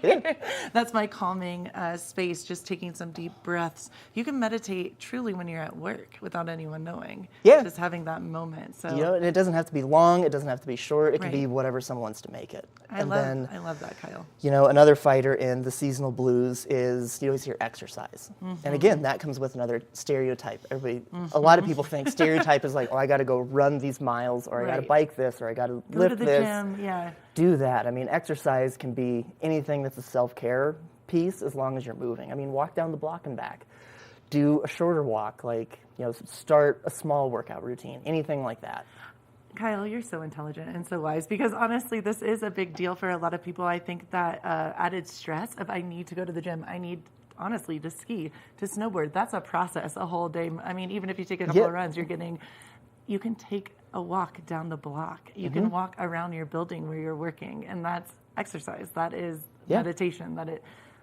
That's my calming space, just taking some deep breaths. You can meditate truly when you're at work without anyone knowing. Just having that moment. So and it doesn't have to be long. It doesn't have to be short. It can be whatever someone wants to make it. I love that, Kyle. Another fighter in the seasonal blues is you always hear exercise. And again, that comes with another stereotype. A lot of people think stereotype is like, oh, I got to go run these miles, or I got to bike this, or I got to lift this. Gym, do that. I mean, exercise can be anything that's a self-care piece as long as you're moving. I mean, walk down the block and back. Do a shorter walk, start a small workout routine, anything like that. Kyle, you're so intelligent and so wise, because honestly, this is a big deal for a lot of people. I think that added stress of I need to go to the gym, I need honestly to ski, to snowboard, that's a process, a whole day. I mean, even if you take a couple of runs, you can take a walk down the block. You can walk around your building where you're working, and that's exercise. That is meditation.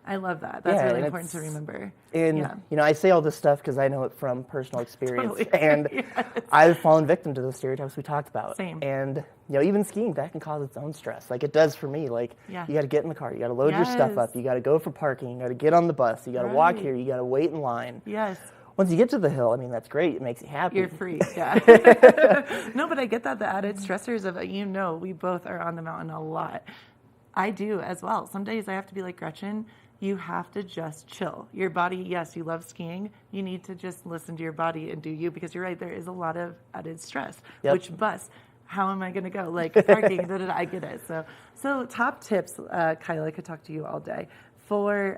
I love that. That's really important to remember. And, you know, I say all this stuff because I know it from personal experience. And I've fallen victim to those stereotypes we talked about. Same. And, you know, even skiing, that can cause its own stress. Like it does for me. Like, you got to get in the car. You got to load your stuff up. You got to go for parking. You got to get on the bus. You got to walk here. You got to wait in line. Yes. Once you get to the hill, I mean, that's great. It makes you happy. You're free, No, but I get that, the added stressors of, we both are on the mountain a lot. I do as well. Some days I have to be like, Gretchen, you have to just chill. Your body, yes, you love skiing. You need to just listen to your body and do you, because you're right, there is a lot of added stress. Which bus? How am I going to go? Like parking, I get it. So top tips, Kyle, I could talk to you all day. For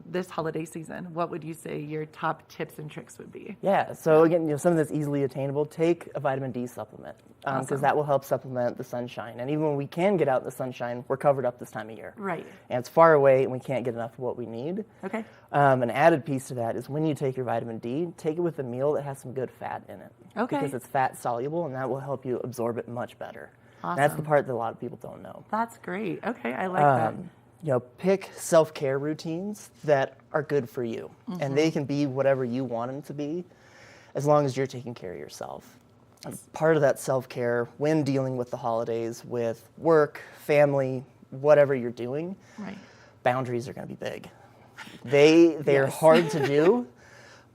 this holiday season, what would you say your top tips and tricks would be? Yeah, so again, something that's easily attainable, take a vitamin D supplement, because that will help supplement the sunshine. And even when we can get out in the sunshine, we're covered up this time of year. Right. And it's far away and we can't get enough of what we need. Okay. An added piece to that is when you take your vitamin D, take it with a meal that has some good fat in it. Okay. Because it's fat soluble, and that will help you absorb it much better. Awesome. And that's the part that a lot of people don't know. That's great. Okay, I like that. You know, pick self-care routines that are good for you. And they can be whatever you want them to be, as long as you're taking care of yourself. And part of that self-care when dealing with the holidays, with work, family, whatever you're doing, boundaries are going to be big. They're hard to do,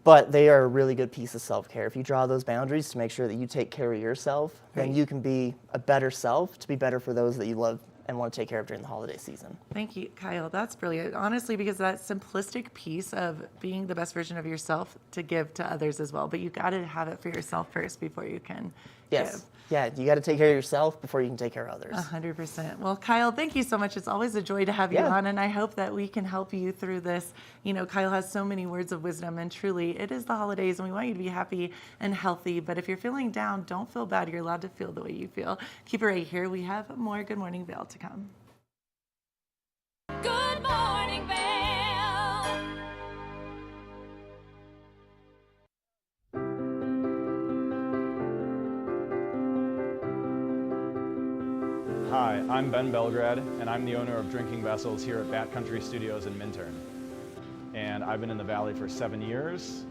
but they are a really good piece of self-care. If you draw those boundaries to make sure that you take care of yourself, then you can be a better self to be better for those that you love and want to take care of during the holiday season. Thank you, Kyle. That's brilliant. Honestly, because that simplistic piece of being the best version of yourself to give to others as well. But you got to have it for yourself first before you can give. Yeah, you got to take care of yourself before you can take care of others. 100%. Well, Kyle, thank you so much. It's always a joy to have you on, and I hope that we can help you through this. You know, Kyle has so many words of wisdom, and truly, it is the holidays, and we want you to be happy and healthy. But if you're feeling down, don't feel bad. You're allowed to feel the way you feel. Keep it right here. We have more Good Morning Vail to come. Good morning, Vail. Hi, I'm Ben Belgrad, and I'm the owner of Drinking Vessels here at Bat Country Studios in Minturn. And I've been in the Valley for 7 years.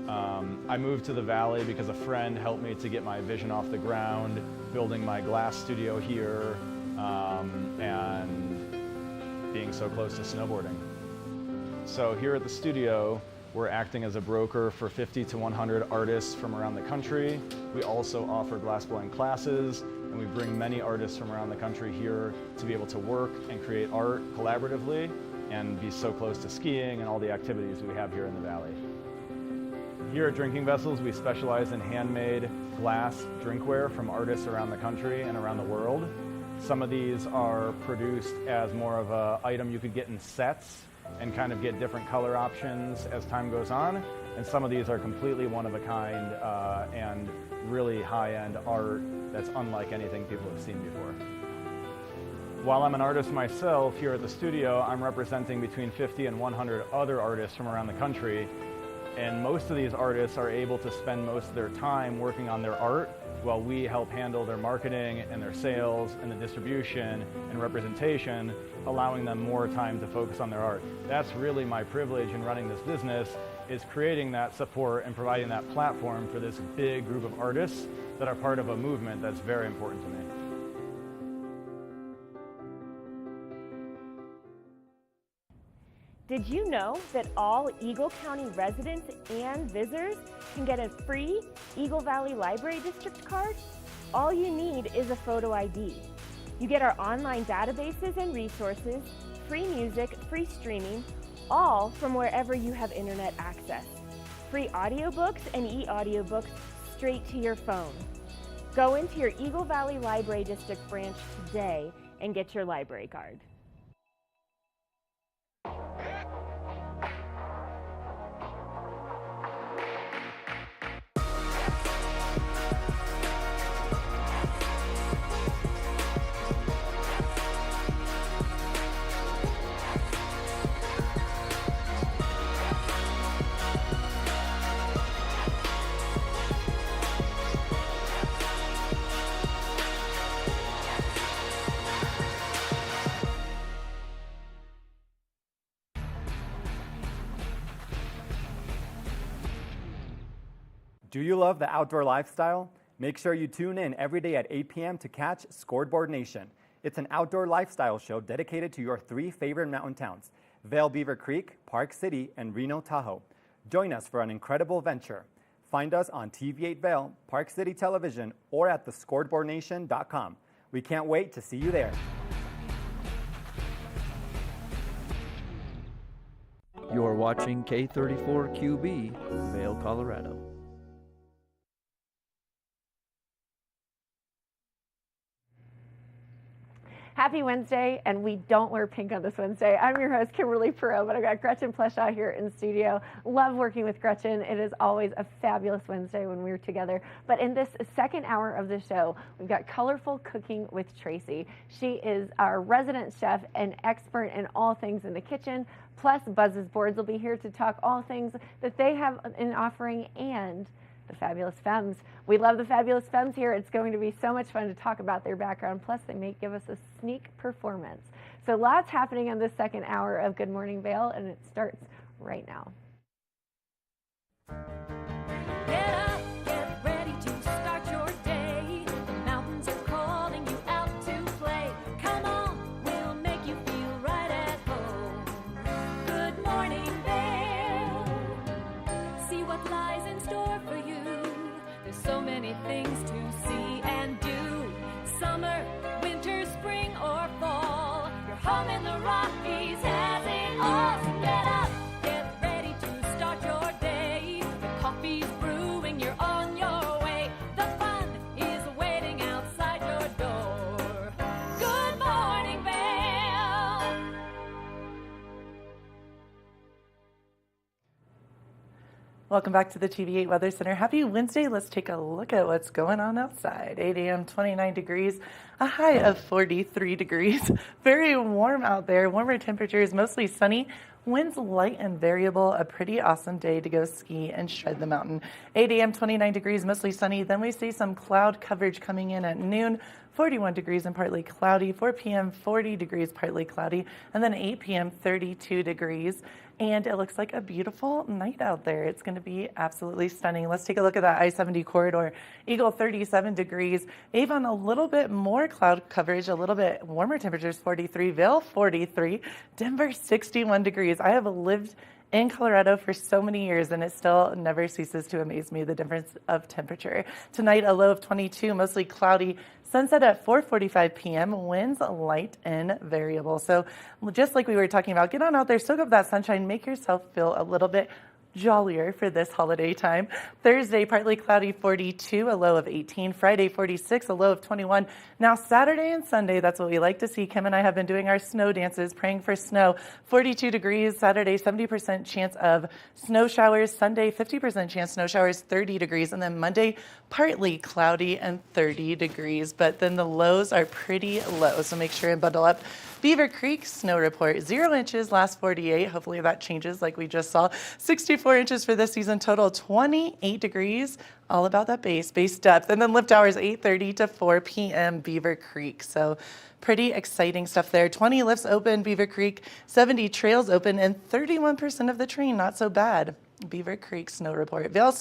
I moved to the Valley because a friend helped me to get my vision off the ground, building my glass studio here, and being so close to snowboarding. So here at the studio, we're acting as a broker for 50 to 100 artists from around the country. We also offer glassblowing classes, and we bring many artists from around the country here to be able to work and create art collaboratively and be so close to skiing and all the activities we have here in the Valley. Here at Drinking Vessels, we specialize in handmade glass drinkware from artists around the country and around the world. Some of these are produced as more of an item you could get in sets and kind of get different color options as time goes on. And some of these are completely one of a kind and really high-end art that's unlike anything people have seen before. While I'm an artist myself here at the studio, I'm representing between 50 and 100 other artists from around the country. And most of these artists are able to spend most of their time working on their art while we help handle their marketing and their sales and the distribution and representation, allowing them more time to focus on their art. That's really my privilege in running this business, is creating that support and providing that platform for this big group of artists that are part of a movement that's very important to me. Did you know that all Eagle County residents and visitors can get a free Eagle Valley Library District card? All you need is a photo ID. You get our online databases and resources, free music, free streaming, all from wherever you have internet access. Free audiobooks and e-audiobooks straight to your phone. Go into your Eagle Valley Library District branch today and get your library card. Do you love the outdoor lifestyle? Make sure you tune in every day at 8 p.m. to catch Scoreboard Nation. It's an outdoor lifestyle show dedicated to your 3 favorite mountain towns, Vail, Beaver Creek, Park City, and Reno, Tahoe. Join us for an incredible venture. Find us on TV8 Vail, Park City Television, or at thescoreboardnation.com. We can't wait to see you there. You're watching K34QB, Vail, Colorado. Happy Wednesday, and we don't wear pink on this Wednesday. I'm your host, Kimberly Perot, but I've got Gretchen Pleshaw here in studio. Love working with Gretchen. It is always a fabulous Wednesday when we're together. But in this second hour of the show, we've got Colorful Cooking with Tracy. She is our resident chef and expert in all things in the kitchen, plus Buzz's Boards will be here to talk all things that they have in offering and the Fabulous Femmes. We love the Fabulous Femmes here. It's going to be so much fun to talk about their background. Plus, they may give us a sneak performance. So lots happening on this second hour of Good Morning Vail, and it starts right now. Get up, get ready to start your day. The mountains are calling you out to play. Come on, we'll make you feel right at home. Good morning, Vail. See what lies in store for you. There's so many things to see and do. Summer, winter, spring, or fall. Your home in the Rockies has it all. So get up, get ready to start your day. The coffee's brewing, you're on your way. The fun is waiting outside your door. Good morning, Vail. Welcome back to the TV8 Weather Center. Happy Wednesday. Let's take a look at what's going on outside. 8 a.m., 29 degrees, a high of 43 degrees. Very warm out there. Warmer temperatures, mostly sunny. Winds light and variable. A pretty awesome day to go ski and shred the mountain. 8 a.m., 29 degrees, mostly sunny. Then we see some cloud coverage coming in at noon. 41 degrees and partly cloudy. 4 p.m., 40 degrees, partly cloudy. And then 8 p.m., 32 degrees. And it looks like a beautiful night out there. It's going to be absolutely stunning. Let's take a look at that I-70 corridor. Eagle, 37 degrees. Avon, a little bit more cloud coverage, a little bit warmer temperatures, 43. Vail, 43. Denver, 61 degrees. I have lived in Colorado for so many years, and it still never ceases to amaze me, the difference of temperature. Tonight, a low of 22, mostly cloudy. Sunset at 4:45 p.m. Winds light and variable. So just like we were talking about, get on out there, soak up that sunshine, make yourself feel a little bit jollier for this holiday time. Thursday, partly cloudy, 42, a low of 18. Friday, 46, a low of 21. Now, Saturday and Sunday, that's what we like to see. Kim and I have been doing our snow dances, praying for snow. 42 degrees. Saturday, 70% chance of snow showers. Sunday, 50% chance snow showers, 30 degrees. And then Monday, partly cloudy and 30 degrees. But then the lows are pretty low, so make sure and bundle up. Beaver Creek snow report, 0 inches last 48. Hopefully that changes like we just saw. 64 inches for this season total, 28 degrees. All about that base depth. And then lift hours 8:30 to 4 p.m. Beaver Creek. So pretty exciting stuff there. 20 lifts open, Beaver Creek, 70 trails open, and 31% of the terrain, not so bad. Beaver Creek snow report. Vail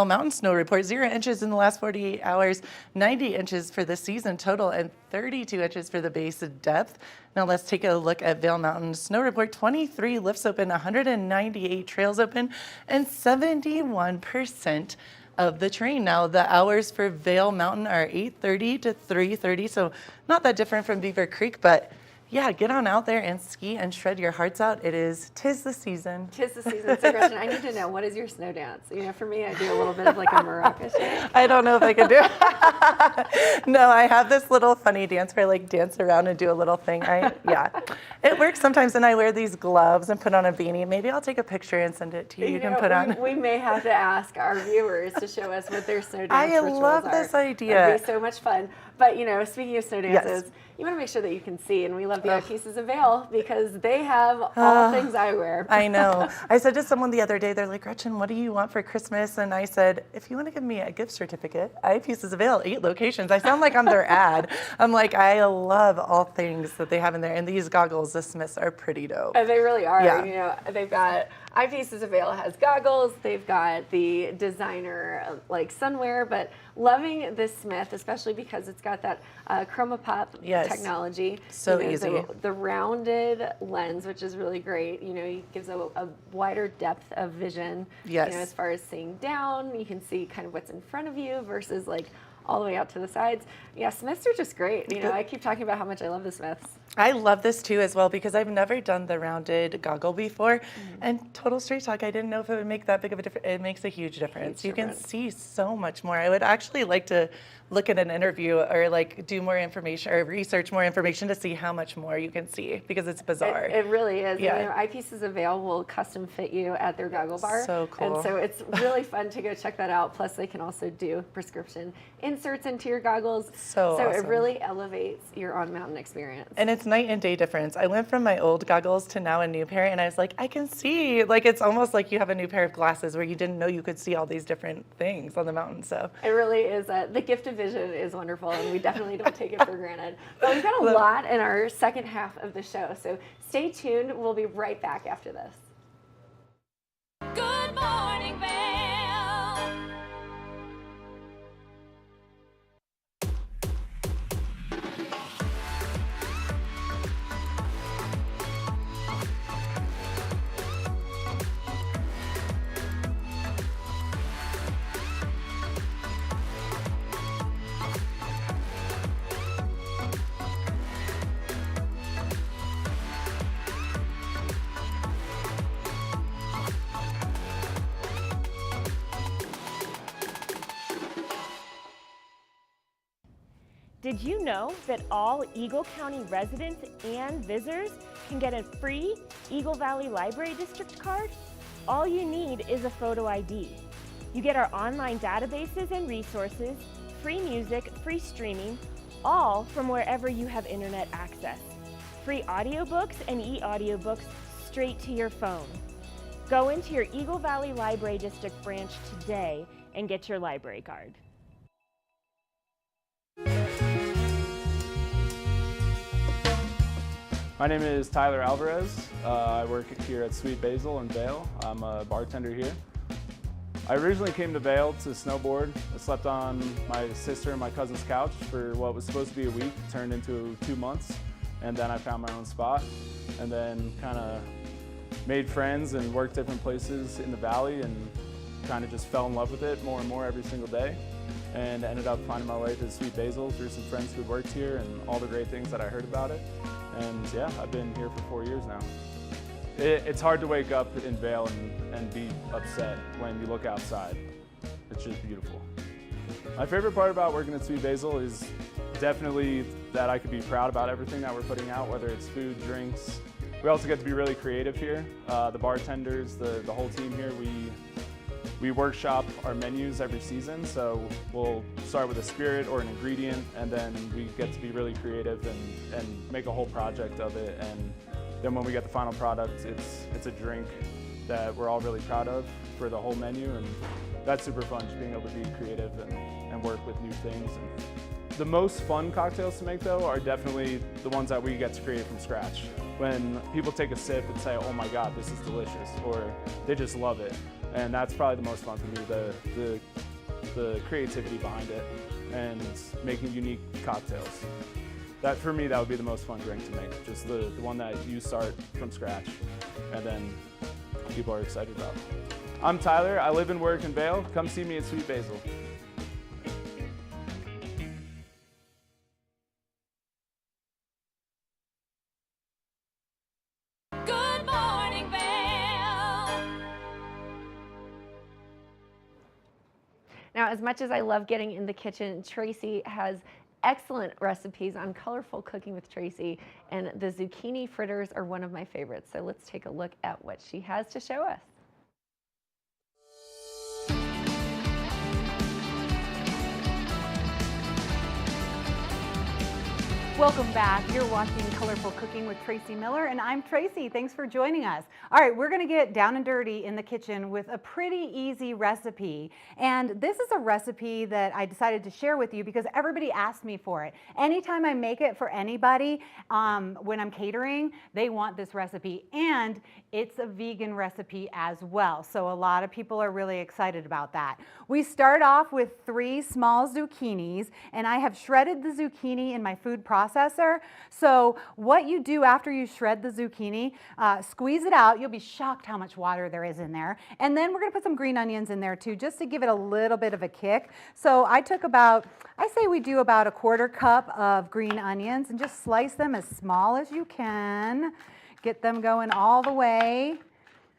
Mountain snow report, 0 inches in the last 48 hours, 90 inches for the season total, and 32 inches for the base depth. Now let's take a look at Vail Mountain snow report. 23 lifts open, 198 trails open, and 71% of the terrain. Now the hours for Vail Mountain are 8:30 to 3:30, so not that different from Beaver Creek, but yeah, get on out there and ski and shred your hearts out. Tis the season. Tis the season. So Gretchen, I need to know, what is your snow dance? You know, for me, I do a little bit of like a maraca shake. I don't know if I can do it. No, I have this little funny dance where I like dance around and do a little thing. Yeah, it works sometimes, and I wear these gloves and put on a beanie. Maybe I'll take a picture and send it to you. You can put on. We may have to ask our viewers to show us what their snow dance I rituals love are. this idea. It'd be so much fun. But, you know, speaking of snow dances, you want to make sure that you can see, and we love the Eye Pieces of Vail because they have all things eyewear. I know. I said to someone the other day, they're like, Gretchen, what do you want for Christmas? And I said, if you want to give me a gift certificate, Eye Pieces of Vail, 8 locations. I sound like I'm their ad. I'm like, I love all things that they have in there. And these goggles, the Smiths, are pretty dope. They really are. Yeah. You know, they've got Eye Pieces of Vail has goggles. They've got the designer like sunwear, but loving this Smith, especially because it's got that chroma pop technology. So you know, easy. The rounded lens, which is really great. You know, it gives a wider depth of vision. Yes. You know, as far as seeing down, you can see kind of what's in front of you versus like all the way out to the sides. Yeah, Smiths are just great. You know, I keep talking about how much I love the Smiths. I love this too as well because I've never done the rounded goggle before. And total straight talk, I didn't know if it would make that big of a difference. It makes a huge difference. You can see so much more. I would actually like to look at an interview or like do more information or research more information to see how much more you can see because it's bizarre. It really is. Yeah. And, you know, Eye Pieces of Vail will custom fit you at their goggle bar. So cool. And so it's really fun to go check that out. Plus they can also do prescription inserts into your goggles. So it awesome. really elevates your on-mountain experience. And it's night and day difference. I went from my old goggles to now a new pair and I was like, I can see. Like it's almost like you have a new pair of glasses where you didn't know you could see all these different things on the mountain. So it really is. The gift of vision is wonderful and we definitely don't take it for granted. But we've got a lot in our second half of the show. So stay tuned. We'll be right back after this. Good morning, Vail. Did you know that all Eagle County residents and visitors can get a free Eagle Valley Library District card? All you need is a photo ID. You get our online databases and resources, free music, free streaming, all from wherever you have internet access. Free audiobooks and e-audiobooks straight to your phone. Go into your Eagle Valley Library District branch today and get your library card. My name is Tyler Alvarez. I work here at Sweet Basil in Vail. I'm a bartender here. I originally came to Vail to snowboard. I slept on my sister and my cousin's couch for what was supposed to be a week, turned into 2 months, and then I found my own spot, and then kind of made friends and worked different places in the valley and kind of just fell in love with it more and more every single day, and ended up finding my way to Sweet Basil through some friends who worked here and all the great things that I heard about it. And yeah, I've been here for 4 years now. It's hard to wake up in Vail and be upset when you look outside. It's just beautiful. My favorite part about working at Sweet Basil is definitely that I could be proud about everything that we're putting out, whether it's food, drinks. We also get to be really creative here. The bartenders, the whole team here, we workshop our menus every season, so we'll start with a spirit or an ingredient, and then we get to be really creative and make a whole project of it. And then when we get the final product, it's a drink that we're all really proud of for the whole menu, and that's super fun, just being able to be creative and work with new things. And the most fun cocktails to make, though, are definitely the ones that we get to create from scratch. When people take a sip and say, oh my God, this is delicious, or they just love it. And that's probably the most fun for me, the creativity behind it and making unique cocktails. That, for me, that would be the most fun drink to make, just the one that you start from scratch and then people are excited about. I'm Tyler, I live and work in Vail. Come see me at Sweet Basil. Good morning, Vail. Now, as much as I love getting in the kitchen, Tracy has excellent recipes on colorful cooking with Tracy, and the zucchini fritters are one of my favorites. So let's take a look at what she has to show us. Welcome back. You're watching Colorful Cooking with Tracy Miller, and I'm Tracy. Thanks for joining us. All right, we're going to get down and dirty in the kitchen with a pretty easy recipe. And this is a recipe that I decided to share with you because everybody asked me for it. Anytime I make it for anybody, when I'm catering, they want this recipe. And it's a vegan recipe as well. So a lot of people are really excited about that. We start off with 3 small zucchinis, and I have shredded the zucchini in my food processor. So what you do after you shred the zucchini, squeeze it out. You'll be shocked how much water there is in there. And then we're going to put some green onions in there too, just to give it a little bit of a kick. So I took I say we do about a 1/4 cup of green onions and just slice them as small as you can. Get them going all the way.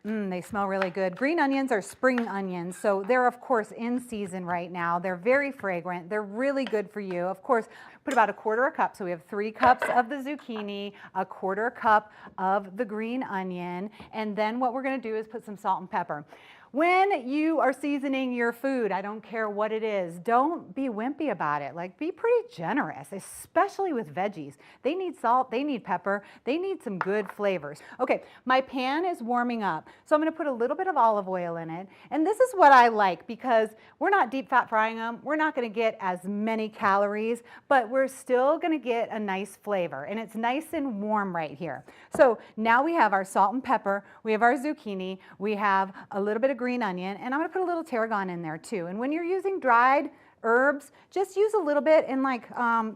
They smell really good. Green onions are spring onions, so they're of course in season right now. They're very fragrant. They're really good for you. Of course, put about a 1/4 cup. So we have 3 cups of the zucchini, a 1/4 cup of the green onion, and then what we're going to do is put some salt and pepper. When you are seasoning your food, I don't care what it is, don't be wimpy about it. Like, be pretty generous, especially with veggies. They need salt, they need pepper, they need some good flavors. Okay, my pan is warming up, so I'm going to put a little bit of olive oil in it. And this is what I like because we're not deep fat frying them. We're not going to get as many calories, but we're still going to get a nice flavor. And it's nice and warm right here. So now we have our salt and pepper, we have our zucchini, we have a little bit of green onion, and I'm going to put a little tarragon in there too. And when you're using dried herbs, just use a little bit and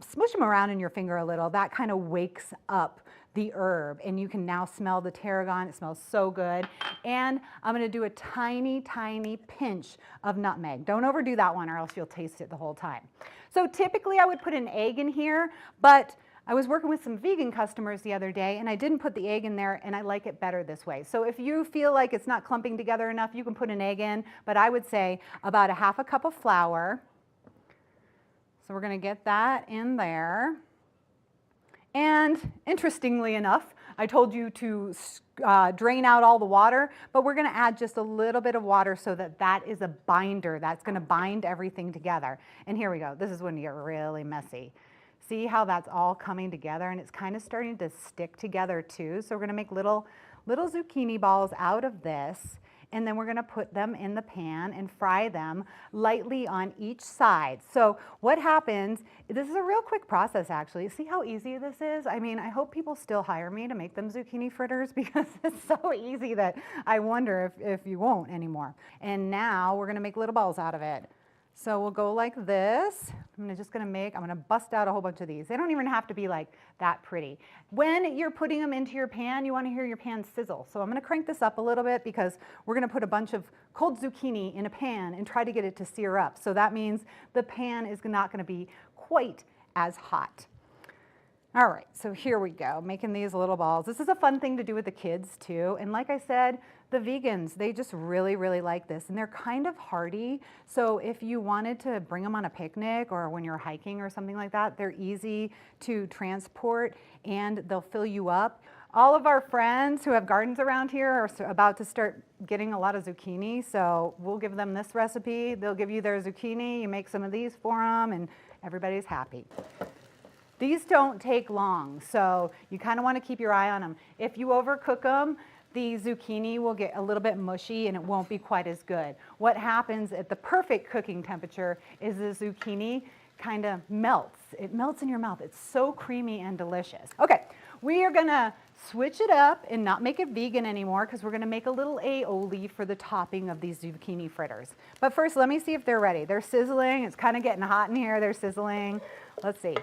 smush them around in your finger a little. That kind of wakes up the herb, and you can now smell the tarragon. It smells so good. And I'm going to do a tiny, tiny pinch of nutmeg. Don't overdo that one or else you'll taste it the whole time. So typically I would put an egg in here, but I was working with some vegan customers the other day and I didn't put the egg in there, and I like it better this way. So if you feel like it's not clumping together enough, you can put an egg in, but I would say about a 1/2 cup of flour. So we're going to get that in there. And interestingly enough, I told you to drain out all the water, but we're going to add just a little bit of water so that that is a binder. That's going to bind everything together. And here we go. This is when you get really messy. See how that's all coming together, and it's kind of starting to stick together too. So we're going to make little zucchini balls out of this, and then we're going to put them in the pan and fry them lightly on each side. So what happens, this is a real quick process actually. See how easy this is? I mean, I hope people still hire me to make them zucchini fritters because it's so easy that I wonder if you won't anymore. And now we're going to make little balls out of it. So we'll go like this. I'm going to bust out a whole bunch of these. They don't even have to be like that pretty. When you're putting them into your pan, you want to hear your pan sizzle. So I'm going to crank this up a little bit because we're going to put a bunch of cold zucchini in a pan and try to get it to sear up. So that means the pan is not going to be quite as hot. All right, so here we go, making these little balls. This is a fun thing to do with the kids too. And like I said, the vegans, they just really, really like this. And they're kind of hearty. So if you wanted to bring them on a picnic or when you're hiking or something like that, they're easy to transport and they'll fill you up. All of our friends who have gardens around here are about to start getting a lot of zucchini. So we'll give them this recipe. They'll give you their zucchini. You make some of these for them and everybody's happy. These don't take long, so you kind of want to keep your eye on them. If you overcook them, the zucchini will get a little bit mushy and it won't be quite as good. What happens at the perfect cooking temperature is the zucchini kind of melts. It melts in your mouth. It's so creamy and delicious. Okay, we are gonna switch it up and not make it vegan anymore because we're gonna make a little aioli for the topping of these zucchini fritters. But first, let me see if they're ready. They're sizzling. It's kind of getting hot in here. They're sizzling. Let's see.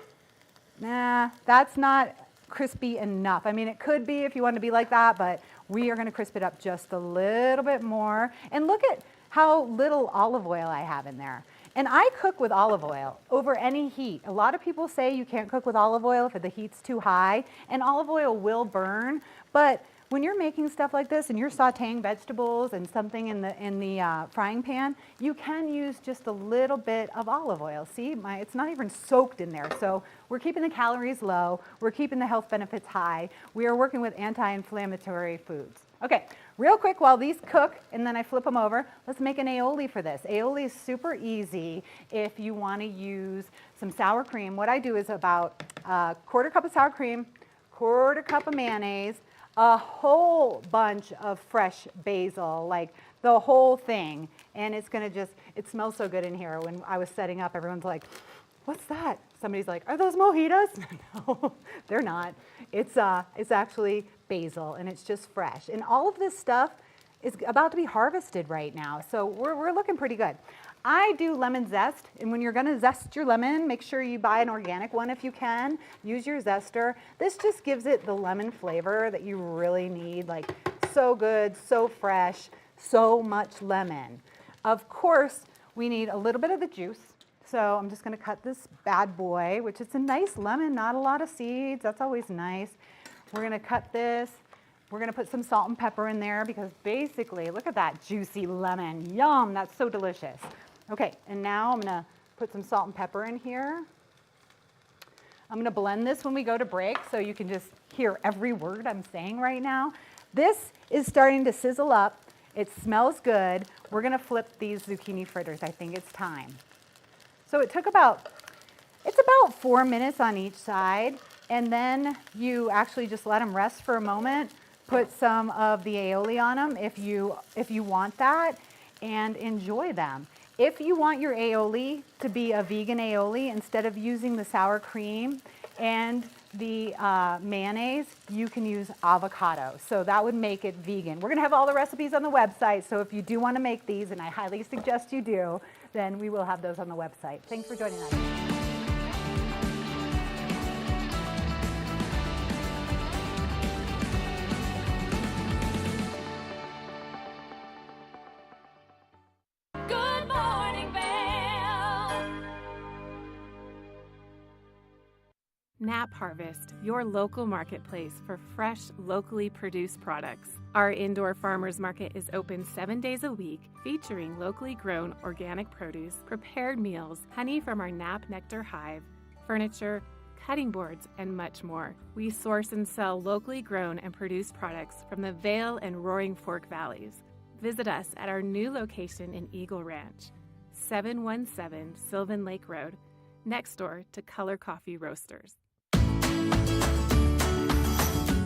Nah, that's not crispy enough. I mean, it could be if you want to be like that, but we are going to crisp it up just a little bit more. And look at how little olive oil I have in there. And I cook with olive oil over any heat. A lot of people say you can't cook with olive oil if the heat's too high, and olive oil will burn, but when you're making stuff like this and you're sauteing vegetables and something in the frying pan, you can use just a little bit of olive oil. See, it's not even soaked in there. So we're keeping the calories low. We're keeping the health benefits high. We are working with anti-inflammatory foods. Okay, real quick while these cook and then I flip them over, let's make an aioli for this. Aioli is super easy if you want to use some sour cream. What I do is about a quarter cup of sour cream, quarter cup of mayonnaise, a whole bunch of fresh basil, like the whole thing. And it's going to just, it smells so good in here. When I was setting up, everyone's like, what's that? Somebody's like, are those mojitos? No, they're not. It's actually basil, and it's just fresh. And all of this stuff is about to be harvested right now, so we're looking pretty good. I do lemon zest, and when you're gonna zest your lemon, make sure you buy an organic one if you can. Use your zester. This just gives it the lemon flavor that you really need, like so good, so fresh, so much lemon. Of course, we need a little bit of the juice. So I'm just going to cut this bad boy, which is a nice lemon, not a lot of seeds. That's always nice. We're going to cut this. We're going to put some salt and pepper in there because basically, look at that juicy lemon. Yum, that's so delicious. Okay, and now I'm going to put some salt and pepper in here. I'm going to blend this when we go to break so you can just hear every word I'm saying right now. This is starting to sizzle up. It smells good. We're going to flip these zucchini fritters. I think it's time. So it's about 4 minutes on each side, and then you actually just let them rest for a moment, put some of the aioli on them if you want that, and enjoy them. If you want your aioli to be a vegan aioli, instead of using the sour cream and the mayonnaise, you can use avocado. So that would make it vegan. We're going to have all the recipes on the website, so if you do want to make these, and I highly suggest you do, then we will have those on the website. Thanks for joining us. Good morning, Vail. Nap Harvest, your local marketplace for fresh, locally produced products. Our indoor farmers market is open 7 days a week, featuring locally grown organic produce, prepared meals, honey from our Nap Nectar hive, furniture, cutting boards, and much more. We source and sell locally grown and produced products from the Vail and Roaring Fork Valleys. Visit us at our new location in Eagle Ranch, 717 Sylvan Lake Road, next door to Color Coffee Roasters.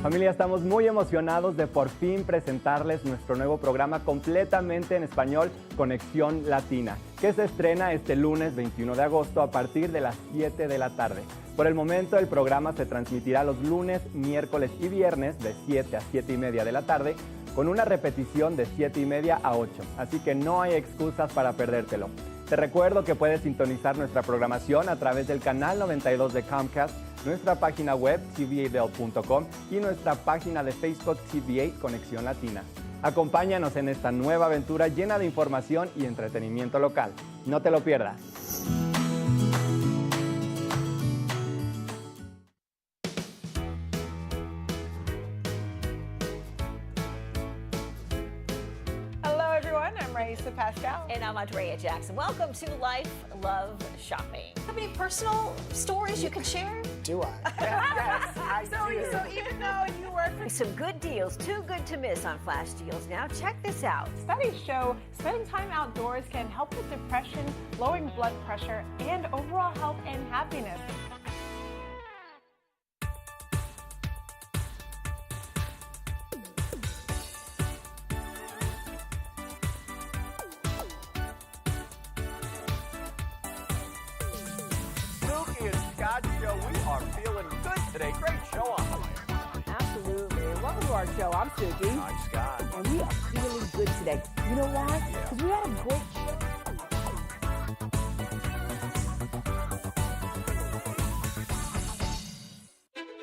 Familia, estamos muy emocionados de por fin presentarles nuestro nuevo programa completamente en español, Conexión Latina, que se estrena este lunes 21 de agosto a partir de las 7 de la tarde. Por el momento, el programa se transmitirá los lunes, miércoles y viernes de 7 a 7 y media de la tarde, con una repetición de 7 y media a 8, así que no hay excusas para perdértelo. Te recuerdo que puedes sintonizar nuestra programación a través del canal 92 de Comcast, nuestra página web tva.com y nuestra página de Facebook TVA Conexión Latina. Acompáñanos en esta nueva aventura llena de información y entretenimiento local. No te lo pierdas. Hello everyone, I'm Raisa Pascal. And I'm Andrea Jackson. Welcome to Life, Love, Shopping. Have any personal stories you can share? Do I? Yes, I do. So even though you work for some good deals, too good to miss on flash deals now, check this out. Studies show spending time outdoors can help with depression, lowering blood pressure, and overall health and happiness. Show. We are feeling good today. Great show on the way. Absolutely. Welcome to our show. I'm Suki. I'm Scott. And we are feeling good today. You know why? Because we had a great show.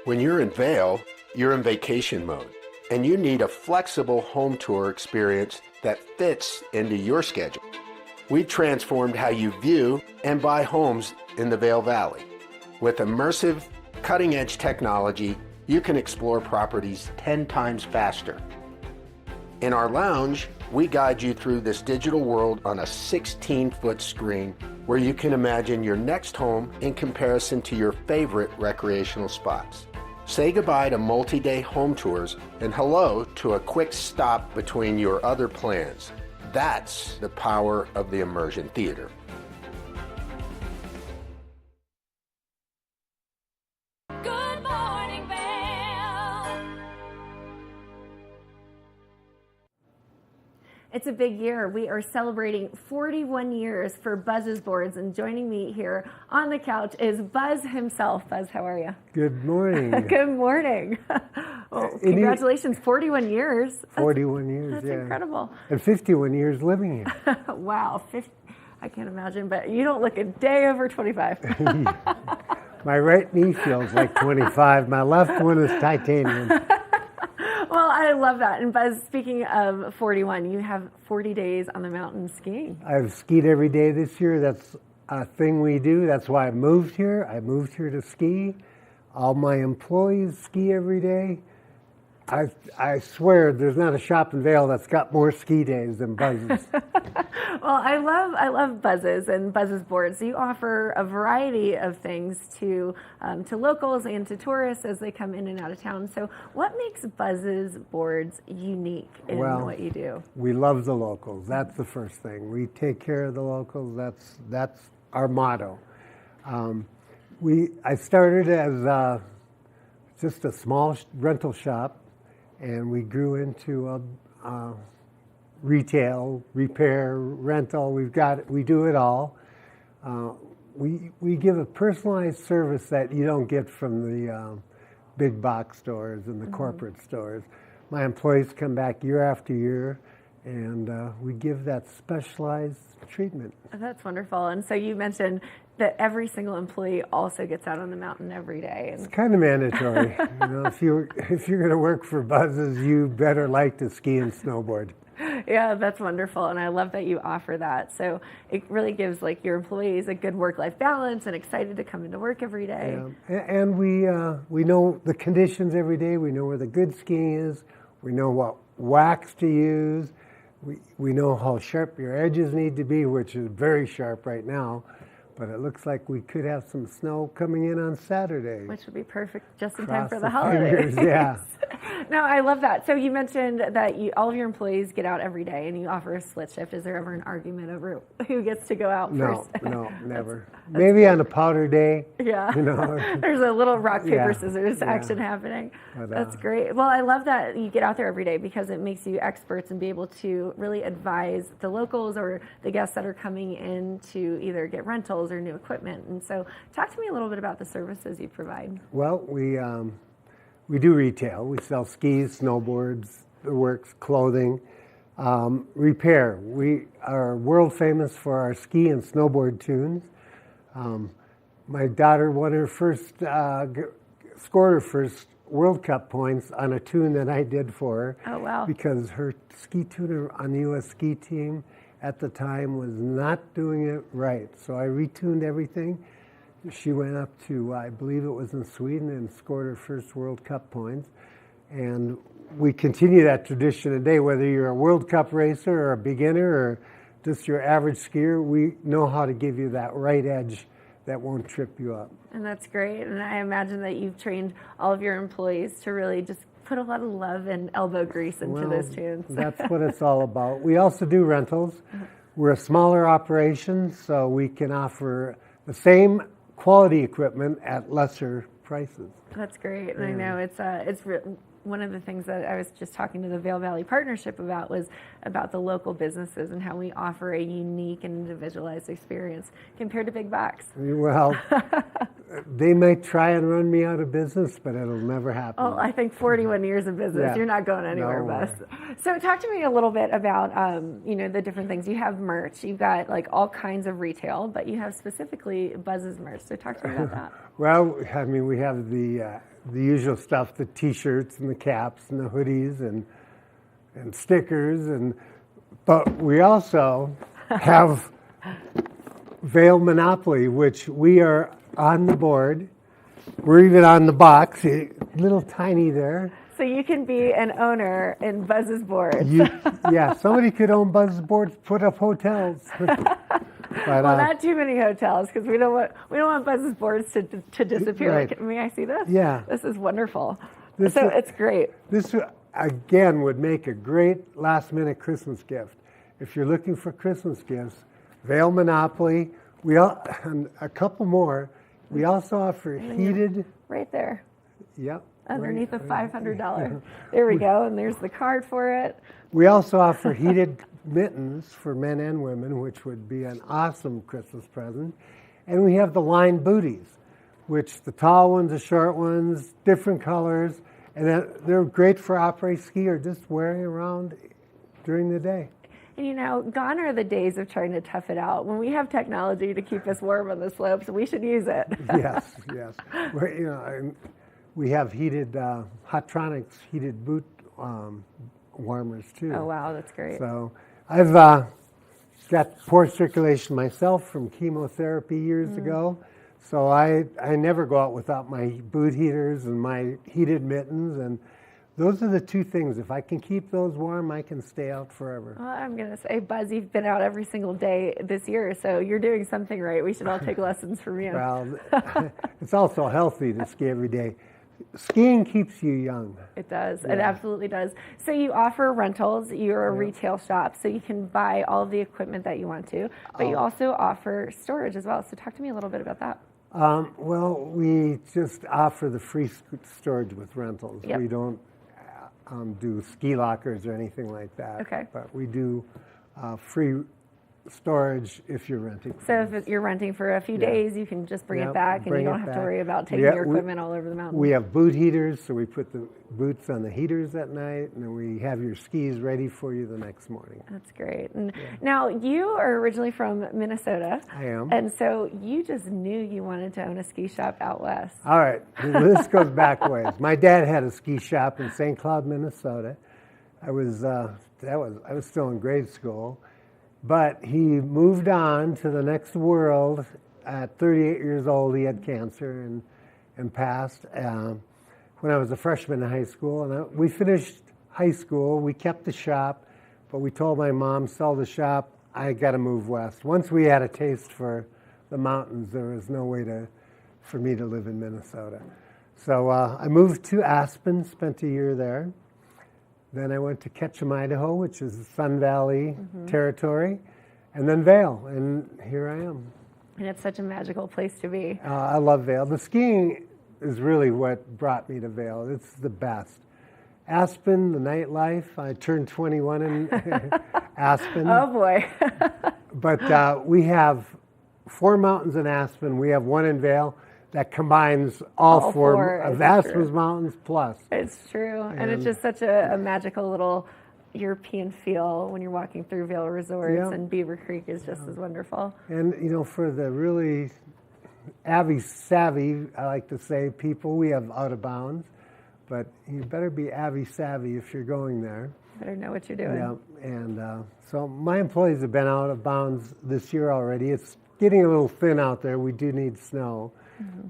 When you're in Vail, you're in vacation mode, and you need a flexible home tour experience that fits into your schedule. We've transformed how you view and buy homes in the Vail Valley. With immersive, cutting-edge technology you can explore properties 10 times faster. In our lounge, we guide you through this digital world on a 16-foot screen where you can imagine your next home in comparison to your favorite recreational spots. Say goodbye to multi-day home tours and hello to a quick stop between your other plans. That's the power of the Immersion Theater. Good morning, Vail. It's a big year. We are celebrating 41 years for Buzz's Boards, and joining me here on the couch is Buzz himself. Buzz, how are you? Good morning. Good morning. Well, congratulations, 41 years. 41 years, That's yeah. incredible. And 51 years living here. Wow, 50, I can't imagine, but you don't look a day over 25. My right knee feels like 25. My left one is titanium. Well, I love that. And Buzz, speaking of 41, you have 40 days on the mountain skiing. I've skied every day this year. That's a thing we do. That's why I moved here. I moved here to ski. All my employees ski every day. I swear there's not a shop in Vail that's got more ski days than Buzz's. Well, I love Buzz's and Buzz's Boards. You offer a variety of things to locals and to tourists as they come in and out of town. So what makes Buzz's Boards unique in what you do? We love the locals. That's the first thing. We take care of the locals. That's our motto. I started as just a small rental shop, and we grew into a retail, repair, rental. We do it all. We give a personalized service that you don't get from the big box stores and the corporate stores. My employees come back year after year, and we give that specialized treatment. That's wonderful. And so you mentioned that every single employee also gets out on the mountain every day. It's kind of mandatory. If you're going to work for Buzz's, you better like to ski and snowboard. Yeah, that's wonderful, and I love that you offer that. So it really gives your employees a good work-life balance and excited to come into work every day. Yeah. And we know the conditions every day. We know where the good skiing is. We know what wax to use. We know how sharp your edges need to be, which is very sharp right now. But it looks like we could have some snow coming in on Saturday. Which would be perfect just in Cross time for the the holidays. fingers, yeah. No, I love that. So you mentioned that all of your employees get out every day and you offer a split shift. Is there ever an argument over who gets to go out first? No, never. Maybe on a powder day. Yeah. There's a little rock, paper, scissors action happening. But, that's great. Well, I love that you get out there every day because it makes you experts and be able to really advise the locals or the guests that are coming in to either get rentals or new equipment. And so talk to me a little bit about the services you provide. Well, we do retail. We sell skis, snowboards, the works, clothing, repair. We are world famous for our ski and snowboard tunes. My daughter won her scored her first World Cup points on a tune that I did for her. Oh, wow. Because her ski tuner on the U.S. ski team at the time was not doing it right. So I retuned everything. She went up to, I believe it was in Sweden, and scored her first World Cup points. And we continue that tradition today, whether you're a World Cup racer or a beginner or just your average skier, we know how to give you that right edge that won't trip you up. And that's great. And I imagine that you've trained all of your employees to really just put a lot of love and elbow grease into those tunes. That's what it's all about. We also do rentals. We're a smaller operation, so we can offer the same quality equipment at lesser prices. That's great. And I know it's one of the things that I was just talking to the Vail Valley Partnership about was about the local businesses and how we offer a unique and individualized experience compared to big box. Well, they might try and run me out of business, but it'll never happen. Oh, I think 41 years of business. Yeah. You're not going anywhere, Buzz. So talk to me a little bit about, the different things. You have merch. You've got all kinds of retail, but you have specifically Buzz's merch. So talk to me about that. Well, I mean, we have the usual stuff, the T-shirts and the caps and the hoodies and stickers, but we also have Vail Monopoly, which we are on the board. We're even on the box. little tiny there. So you can be an owner in Buzz's Boards. Yeah, somebody could own Buzz's Boards, put up hotels. But, well, not too many hotels because we don't want Buzz's Boards to disappear. Right. Like, may I see this? Yeah. This is wonderful. It's great. This again would make a great last-minute Christmas gift. If you're looking for Christmas gifts, Vail Monopoly. And a couple more. We also offer heated. Right there. Yep. Underneath the $500. There we go, and there's the card for it. We also offer heated mittens for men and women, which would be an awesome Christmas present. And we have the lined booties, which the tall ones, the short ones, different colors, and they're great for après ski or just wearing around during the day. And gone are the days of trying to tough it out. When we have technology to keep us warm on the slopes, we should use it. Yes. We have heated Hotronics heated boot warmers too. Oh wow, that's great. So I've got poor circulation myself from chemotherapy years ago, so I never go out without my boot heaters and my heated mittens, and those are the two things. If I can keep those warm, I can stay out forever. Well, I'm going to say, Buzz, you've been out every single day this year, so you're doing something right. We should all take lessons from you. Well, it's also healthy to ski every day. Skiing keeps you young. It does. Yeah. It absolutely does. So you offer rentals. You're a retail shop, so you can buy all of the equipment that you want to, but you also offer storage as well. So talk to me a little bit about that. Well, we just offer the free storage with rentals. Yep. We don't do ski lockers or anything like that. Okay. But we do free storage if you're renting. So if you're renting for a few days, you can just bring it back, and you don't have to worry about taking your equipment all over the mountain. We have boot heaters, so we put the boots on the heaters at night, and then we have your skis ready for you the next morning. That's great. And now, you are originally from Minnesota. I am. And so you just knew you wanted to own a ski shop out west. All right, this goes back ways. My dad had a ski shop in St. Cloud, Minnesota. I was still in grade school. But he moved on to the next world at 38 years old. He had cancer and passed when I was a freshman in high school. And we finished high school. We kept the shop, but we told my mom, sell the shop. I got to move west. Once we had a taste for the mountains, there was no way for me to live in Minnesota. So I moved to Aspen, spent a year there. Then I went to Ketchum, Idaho, which is Sun Valley territory, and then Vail, and here I am. And it's such a magical place to be. I love Vail. The skiing is really what brought me to Vail. It's the best. Aspen, the nightlife. I turned 21 in Aspen. Oh boy. But we have 4 mountains in Aspen. We have one in Vail. That combines all four of Aspen's mountains plus. It's true. And it's just such a magical little European feel when you're walking through Vail Resorts, and Beaver Creek is just as wonderful. And, for the really savvy, I like to say, people, we have out of bounds, but you better be savvy if you're going there. Better know what you're doing. Yeah, and so my employees have been out of bounds this year already. It's getting a little thin out there. We do need snow.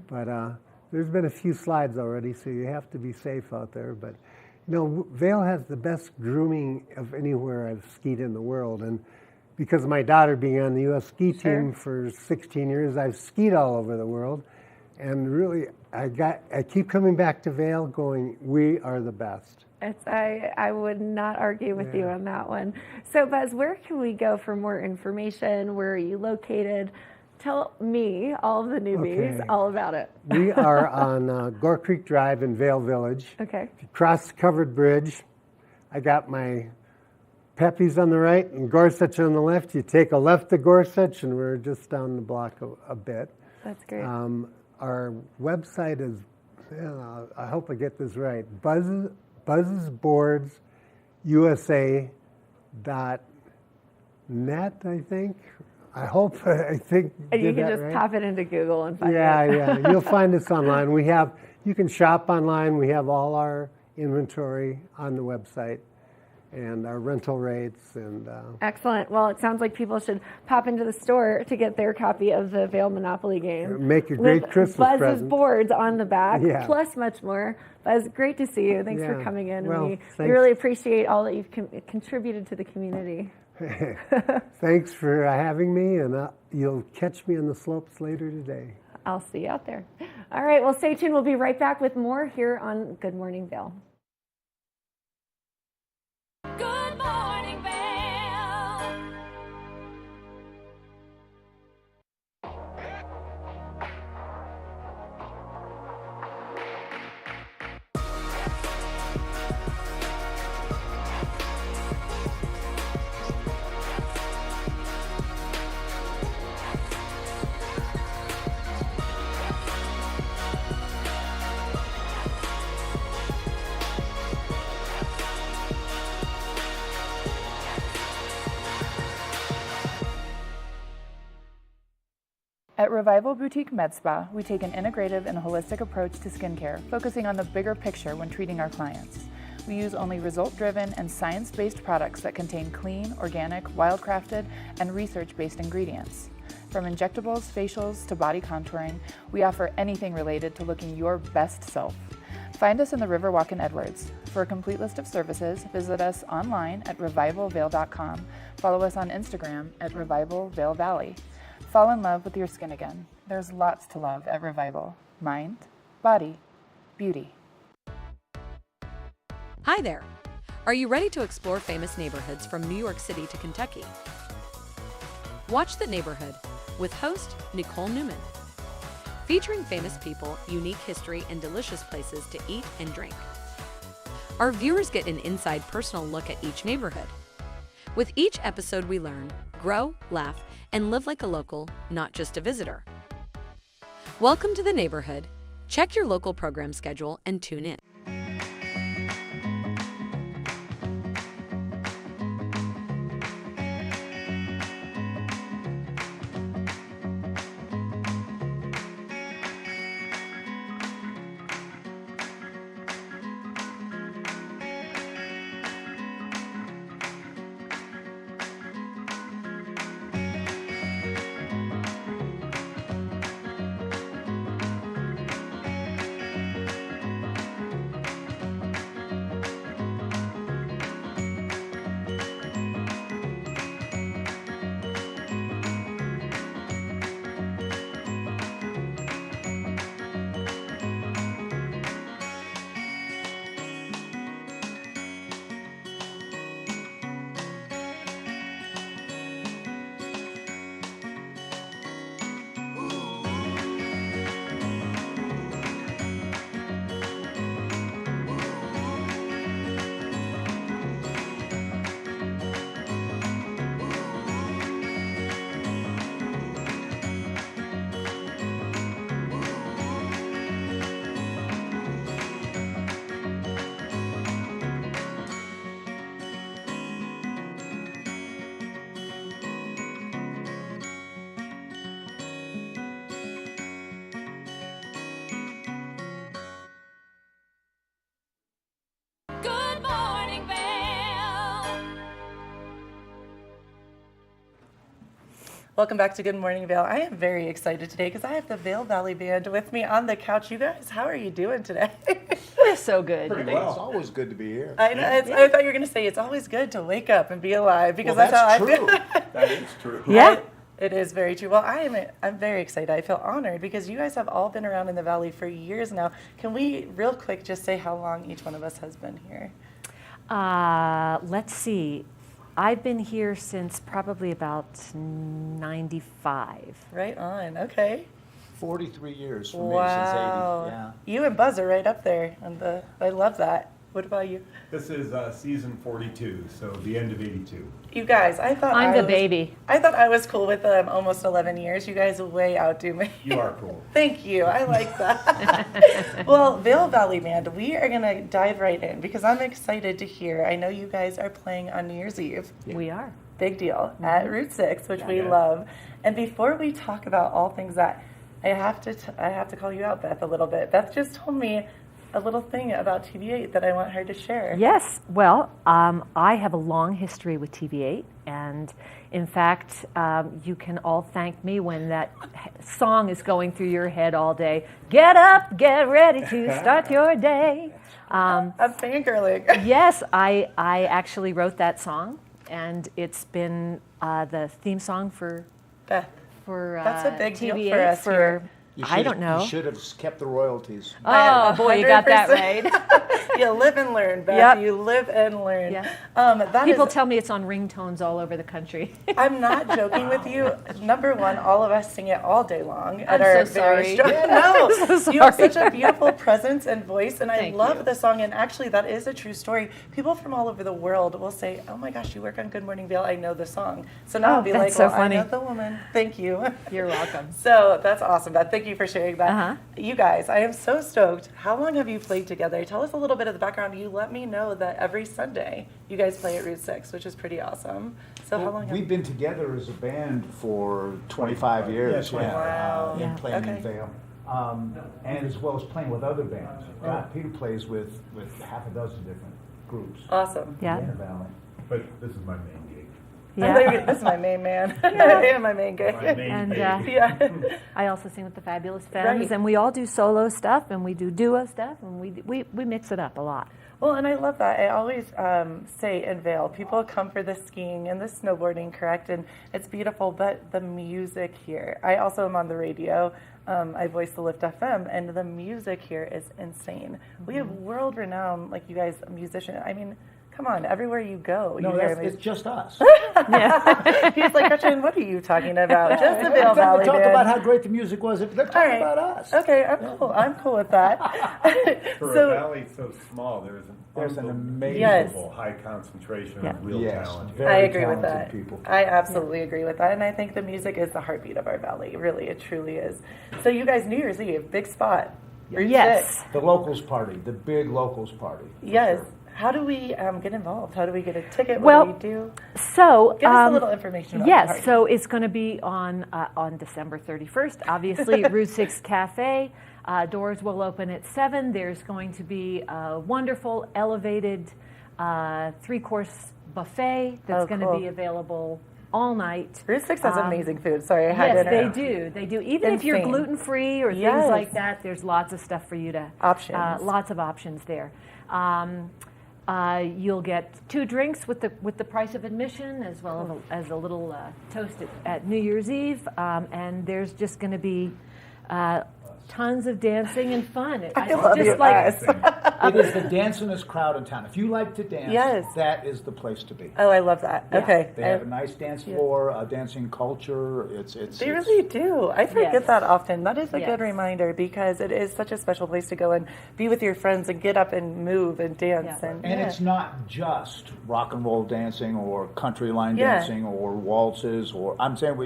But there's been a few slides already, so you have to be safe out there. But, Vail has the best grooming of anywhere I've skied in the world. And because of my daughter being on the U.S. ski team for 16 years, I've skied all over the world. And really, I keep coming back to Vail going, we are the best. I would not argue with you on that one. So, Buzz, where can we go for more information? Where are you located? Tell me, all of the newbies, all about it. We are on Gore Creek Drive in Vail Village. Okay. If you cross the covered bridge, I got my Pepe's on the right and Gorsuch on the left. You take a left to Gorsuch, and we're just down the block a bit. That's great. Our website is, I hope I get this right, buzzesboardsusa.net, I think. I think. And you can just pop it into Google and find it. Yeah. You'll find us online. You can shop online. We have all our inventory on the website. and our rental rates. And Excellent. Well, it sounds like people should pop into the store to get their copy of the Vail Monopoly game. Make a great with Christmas Buzz's present. boards on the back, Yeah. plus much more. Buzz, great to see you. Thanks for Yeah. coming in. Well, we thanks. really appreciate all that you've contributed to the community. Thanks for having me, and you'll catch me on the slopes later today. I'll see you out there. All right, well, stay tuned. We'll be right back with more here on Good Morning Vail. Good morning, Vail. At Revival Boutique Med Spa, we take an integrative and holistic approach to skincare, focusing on the bigger picture when treating our clients. We use only result-driven and science-based products that contain clean, organic, wildcrafted, and research-based ingredients. From injectables, facials, to body contouring, we offer anything related to looking your best self. Find us in the Riverwalk in Edwards. For a complete list of services, visit us online at revivalvail.com. Follow us on Instagram at Revival Vail Valley. Fall in love with your skin again. There's lots to love at Revival. Mind, body, beauty. Hi there. Are you ready to explore famous neighborhoods from New York City to Kentucky? Watch The Neighborhood with host Nicole Newman. Featuring famous people, unique history, and delicious places to eat and drink. Our viewers get an inside personal look at each neighborhood. With each episode we learn, grow, laugh, and live like a local, not just a visitor. Welcome to The Neighborhood. Check your local program schedule and tune in. Good morning, Vail. Welcome back to Good Morning Vail. I am very excited today because I have the Vail Valley Band with me on the couch. You guys, how are you doing today? We're so good. Pretty well. It's always good to be here. I know. I thought you were going to say it's always good to wake up and be alive because Well, that's how that's I feel. true. That is true. Yeah. It is very true. Well, I'm very excited. I feel honored because you guys have all been around in the Valley for years now. Can we, real quick, just say how long each one of us has been here? Let's see. I've been here since probably about 95. Right on. Okay. 43 years for Wow. me since 80. Yeah. You and Buzz are right up there. I love that. What about you? This is season 42, so the end of 82. You guys, I thought I'm the baby. I thought I was cool with almost 11 years. You guys way outdo me. You are cool. Thank you. I like that. Well, Vail Valley Band, we are going to dive right in because I'm excited to hear. I know you guys are playing on New Year's Eve. We are. Big deal. At Route 6, which we love. And before we talk about all things that, I have to call you out, Beth, a little bit. Beth just told me a little thing about TV8 that I want her to share. Yes, well, I have a long history with TV8, and in fact, you can all thank me when that song is going through your head all day. Get up, get ready to start your day. I'm fangirling. Yes, I actually wrote that song, and it's been the theme song for Beth. For that's a big TV8 deal for us here. I don't know. You should have kept the royalties. Oh, boy, you got that right. You live and learn, Beth. Yep. You live and learn. Yeah. People tell me it's on ringtones all over the country. I'm not joking with you. Number one, all of us sing it all day long. I'm so sorry. No, I'm so you have sorry. such a beautiful presence and voice, and I Thank love you. the song. And actually, that is a true story. People from all over the world will say, "Oh my gosh, you work on Good Morning Vail. I know the song." So now I'll be that's like, so "Well, funny. I know the woman." Thank you. You're welcome. So that's awesome, Beth. Thank you for sharing that. You guys, I am so stoked. How long have you played together? Tell us a little bit of the background. You let me know that every Sunday you guys play at Route 6, which is pretty awesome. So how long have We've been together as a band for 25 years. Yeah, Wow. In playing Okay. in Vail. And as well as playing with other bands. God, Peter plays with half a dozen different groups. Awesome. Yeah. In the Valley. But this is my main gig. Yeah. This is my main man. And my main gig. My main And baby. Yeah. I also sing with the Fabulous Femmes, Right. and we all do solo stuff, and we do duo stuff, and we mix it up a lot. Well, and I love that. I always say in Vail, people come for the skiing and the snowboarding, correct? And it's beautiful, but the music here. I also am on the radio. I voice the Lift FM, and the music here is insane. We have world-renowned, like you guys, musicians. I mean, come on, everywhere you go. No, you hear it's just us. He's like, Gretchen, what are you talking about? Just the Vail I'm trying Valley to talk Band. about how great the music was. They're talking All right. about us. Okay, I'm cool. I'm cool with that. For So- a valley so small, there's an amazing Yes. high concentration Yeah. of real talent. Very I agree with talented that. people. I absolutely agree with that. And I think the music is the heartbeat of our valley. Really, it truly is. So you guys, New Year's Eve, big spot. Route Yes. 6. The locals party, the big locals party. for Yes. sure. How do we get involved? How do we get a ticket? Well, What do we do? So, Give us a little information about the yes, party. so it's going to be on December 31st, obviously, Route 6 Cafe. Doors will open at 7. There's going to be a wonderful elevated 3-course buffet that's going to cool. be available all night. Route 6 has amazing food. Sorry, I had Yes, dinner. they do. Even if you're Insane. gluten-free or Yes. things like that, there's lots of stuff for you to... Options. Lots of options there. You'll get 2 drinks with the price of admission, as well as a little toast at New Year's Eve, and there's just going to be tons of dancing and fun. I love you guys. It is the dancingest crowd in town. If you like to dance, Yes. that is the place to be. Oh, I love that. Yeah. Okay. They have a nice dance floor, a dancing culture. They really do. I forget Yes. that often. That is a Yes. good reminder because it is such a special place to go and be with your friends and get up and move and dance. Yeah. And It's not just rock and roll dancing or country line Yeah. dancing or waltzes or I'm saying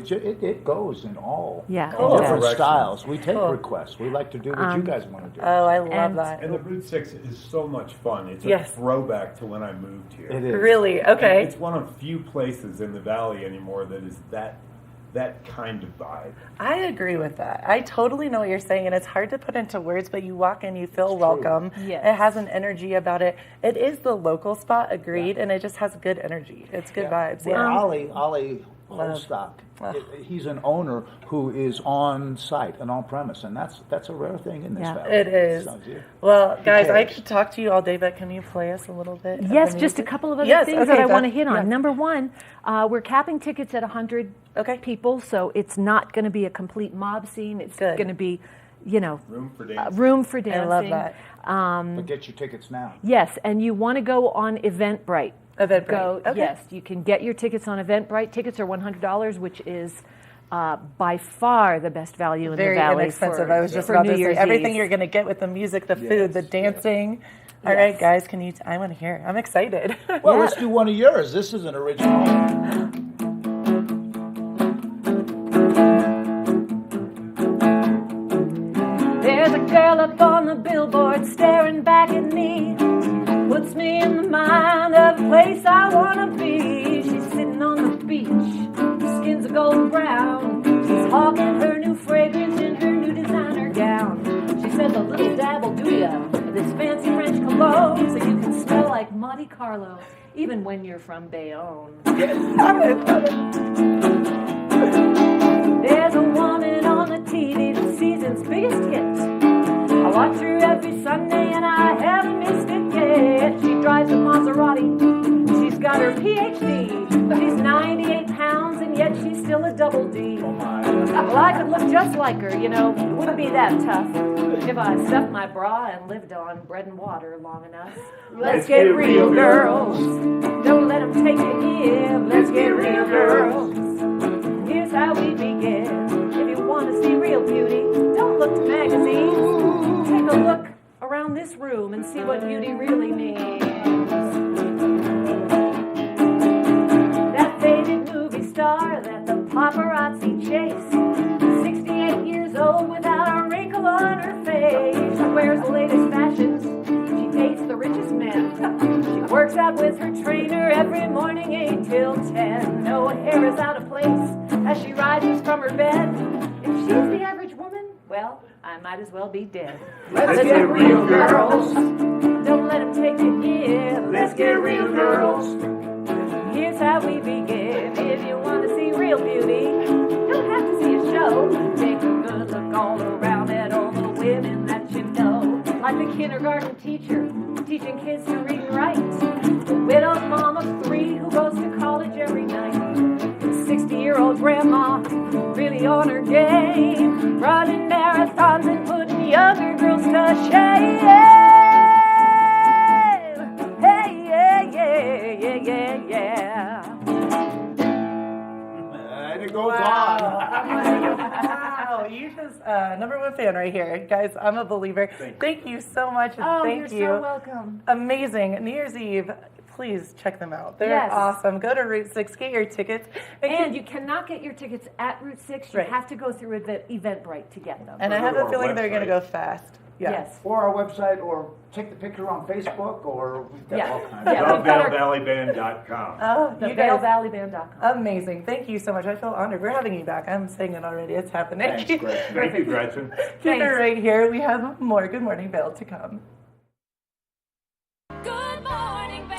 it goes in all Yeah, Cool. different Directions. styles. We take Cool. requests. We like to do what you guys want to do. Oh, I love And- that. And the Route 6 is so much fun. It's Yes. a throwback to when I moved here. It is. Really? And Okay. it's one of few places in the valley anymore that is that kind of vibe. I agree with that. I totally know what you're saying, and it's hard to put into words, but you walk in, you feel welcome. Yes. It has an energy about it. It is the local spot, agreed, and it just has good energy. It's good vibes. Well, Yeah. Ollie Holstock, he's an owner who is on site and on premise, and that's a rare thing in this Yeah. valley. It is. So, yeah. Well, guys, I cares? could talk to you all day, but can you play us a little bit? of Yes, the just a music? couple of other Yes, things okay, that I want to Beth. hit on. Yes. Number one, we're capping tickets at 100 people, so it's not going to be a complete mob scene. It's Good. going to be, Room for dancing. room for dancing. I love that. But get your tickets now. Yes, and you want to go on Eventbrite. Eventbrite. Okay. Yes, you can get your tickets on Eventbrite. Tickets are $100, which is by far the best value in Very the valley. inexpensive. For, I was just for about New to Year's say everything Eve. you're going to get with the music, the food, the dancing. All Yes. right, guys, can you? I want to hear. I'm excited. Well, let's do one of yours. This is an original. There's a girl up on the billboard staring back at me. Puts me in the mind of a place I wanna be. She's sitting on the beach, her skin's a golden brown. She's hawking her new fragrance in her new designer gown. She says a little dab will do ya. This Carlo, even when you're from Bayonne. There's a woman on the TV, the season's biggest hit. I watch her every Sunday and I haven't missed it yet. She drives a Maserati, she's got her PhD. She's 98 pounds and yet she's still a double D. Well, I could look just like her, you know, it wouldn't be that tough if I stuffed my bra and lived on bread and water long enough. Let's get real, girls. Don't let them take you here. Let's get real, girls. Here's how we begin. If you want to see real beauty, don't look to magazines. Take a look around this room and see what beauty really means. That faded movie star that the paparazzi chase, 68 years old without a wrinkle on her face. She wears the latest fashions. She dates the richest men. She works out with her trainer every morning 8 till 10. No hair is out of place as she rises from her bed. If she's the average woman, well, I might as well be dead. Let's get real, girls. Don't let them take you here. Let's get real, girls. Here's how we begin. If you want to see real beauty, you don't have to see a show. Take a good look all around at all the women that you know. Like the kindergarten teacher, teaching kids to read and write. The widowed mom of 3 who goes to college every night. The 60-year-old grandma, really on her game. Running marathons and putting younger girls to shame. Hey, yeah, yeah, yeah, yeah, yeah. And it goes on. Wow, you just #1 fan right here. Guys, I'm a believer. Thank you so much. Oh, Thank you're so welcome. Amazing. New Year's Eve. Please check them out. They're Yes. awesome. Go to Route 6, get your tickets. And you cannot get your tickets at Route 6. You Right. have to go through the Eventbrite to get them. And I have a feeling they're going to go fast. Yeah. Yes. Or our website, or take the picture on Facebook, or we've got all kinds Yeah, of we've got our- TheVailValleyBand.com. Oh, The you guys, VailValleyBand.com. amazing. Thank you so much. I feel honored. We're having you back. I'm saying it already. It's happening. Thanks, Gretchen. Thank you, Gretchen. Keep it right here. We have more Good Morning Vail to come. Good morning, Vail.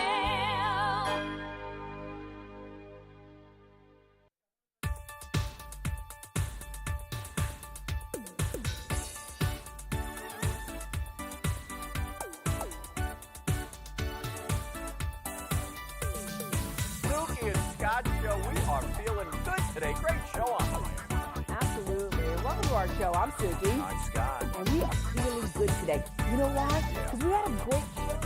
Suki and Scott show. We are feeling good today. Great show on the way. Absolutely. Welcome to our show. I'm Suki. I'm Scott. And we are feeling good today. You know why? Because we had a great show.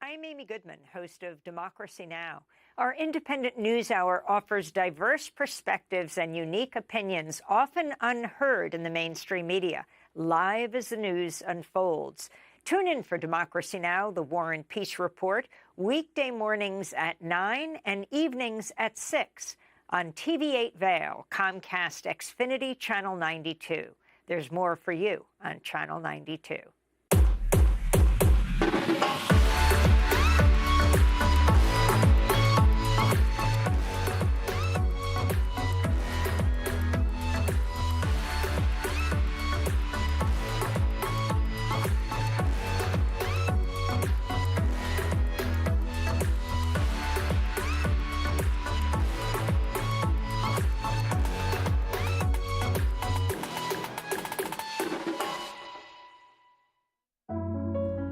I'm Amy Goodman, host of Democracy Now! Our independent news hour offers diverse perspectives and unique opinions, often unheard in the mainstream media, live as the news unfolds. Tune in for Democracy Now!, the War and Peace Report, weekday mornings at 9 and evenings at 6 on TV8 Vail, Comcast Xfinity Channel 92. There's more for you on Channel 92.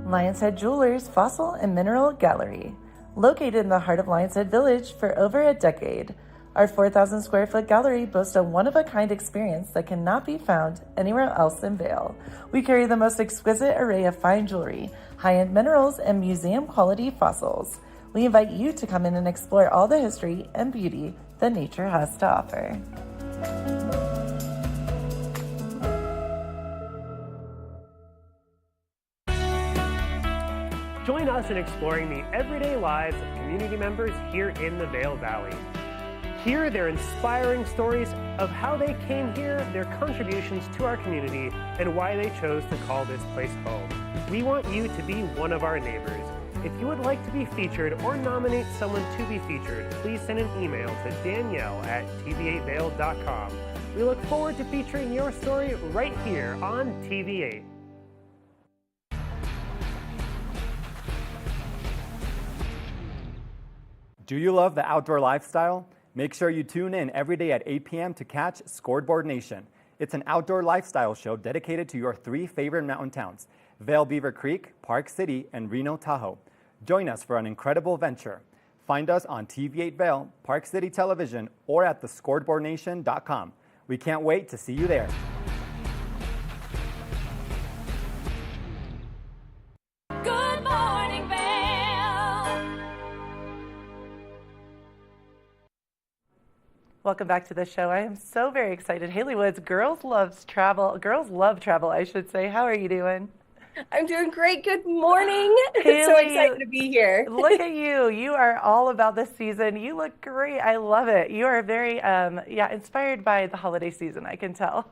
Lion's Head Jewelers Fossil and Mineral Gallery. Located in the heart of Lion's Head Village for over a decade, our 4,000 square foot gallery boasts a one-of-a-kind experience that cannot be found anywhere else in Vail. We carry the most exquisite array of fine jewelry, high-end minerals, and museum-quality fossils. We invite you to come in and explore all the history and beauty that nature has to offer. Join us in exploring the everyday lives of community members here in the Vail Valley. Hear their inspiring stories of how they came here, their contributions to our community, and why they chose to call this place home. We want you to be one of our neighbors. If you would like to be featured or nominate someone to be featured, please send an email to Danielle at tv8vail.com We look forward to featuring your story right here on TV8. Do you love the outdoor lifestyle? Make sure you tune in every day at 8 p.m. to catch Scoreboard Nation. It's an outdoor lifestyle show dedicated to your 3 favorite mountain towns, Vail, Beaver Creek, Park City, and Reno, Tahoe. Join us for an incredible venture. Find us on TV8 Vail, Park City Television, or at thescoreboardnation.com. We can't wait to see you there. Good morning, Vail. Welcome back to the show. I am so very excited. Haley Woods, Girls Love Travel, I should say. How are you doing? I'm doing great. Good morning. Haley, So excited to be here. Look at you. You are all about this season. You look great. I love it. You are very inspired by the holiday season, I can tell.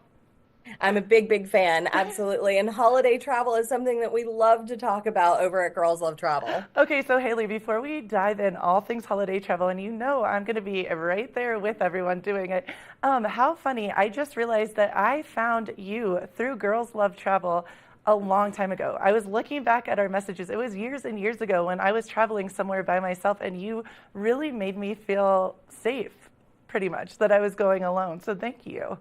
I'm a big fan, absolutely. And holiday travel is something that we love to talk about over at Girls Love Travel. Okay, so Haley, before we dive in all things holiday travel, and you know I'm going to be right there with everyone doing it, how funny. I just realized that I found you through Girls Love Travel a long time ago. I was looking back at our messages. It was years and years ago when I was traveling somewhere by myself, and you really made me feel safe, pretty much, that I was going alone. So thank you.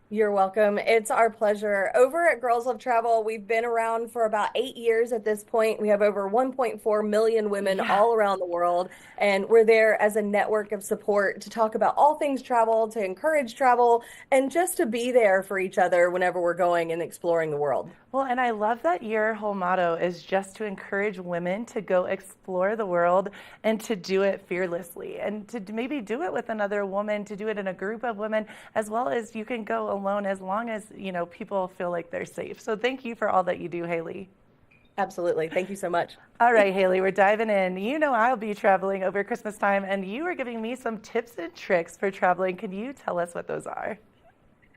You're welcome. It's our pleasure. Over at Girls Love Travel, we've been around for about 8 years at this point. We have over 1.4 million women all around the world, and we're there as a network of support to talk about all things travel, to encourage travel, and just to be there for each other whenever we're going and exploring the world. Well, and I love that your whole motto is just to encourage women to go explore the world and to do it fearlessly, and to maybe do it with another woman, to do it in a group of women, as well as you can go alone as long as, you know, people feel like they're safe. So thank you for all that you do, Haley. Absolutely. Thank you so much. All right, Haley, we're diving in. You know I'll be traveling over Christmas time, and you are giving me some tips and tricks for traveling. Can you tell us what those are?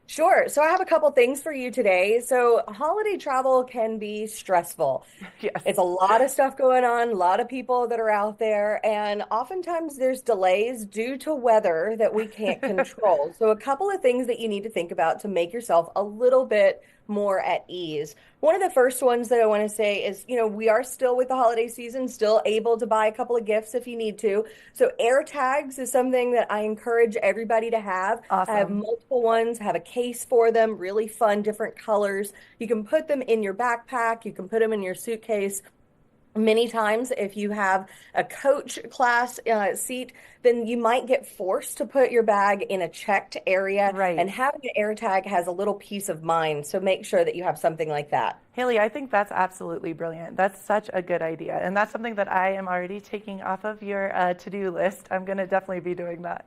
Sure. So I have a couple things for you today. So holiday travel can be stressful. Yes. It's a lot of stuff going on, a lot of people that are out there, and oftentimes there's delays due to weather that we can't control. So a couple of things that you need to think about to make yourself a little bit more at ease. One of the first ones that I want to say is, you know, we are still with the holiday season, still able to buy a couple of gifts if you need to. So air tags is something that I encourage everybody to have. Awesome. I have multiple ones, have a case for them, really fun, different colors. You can put them in your backpack, you can put them in your suitcase. Many times, if you have a coach class seat, then you might get forced to put your bag in a checked area. Right. And having an air tag has a little peace of mind. So make sure that you have something like that. Haley, I think that's absolutely brilliant. That's such a good idea. And that's something that I am already taking off of your to-do list. I'm going to definitely be doing that.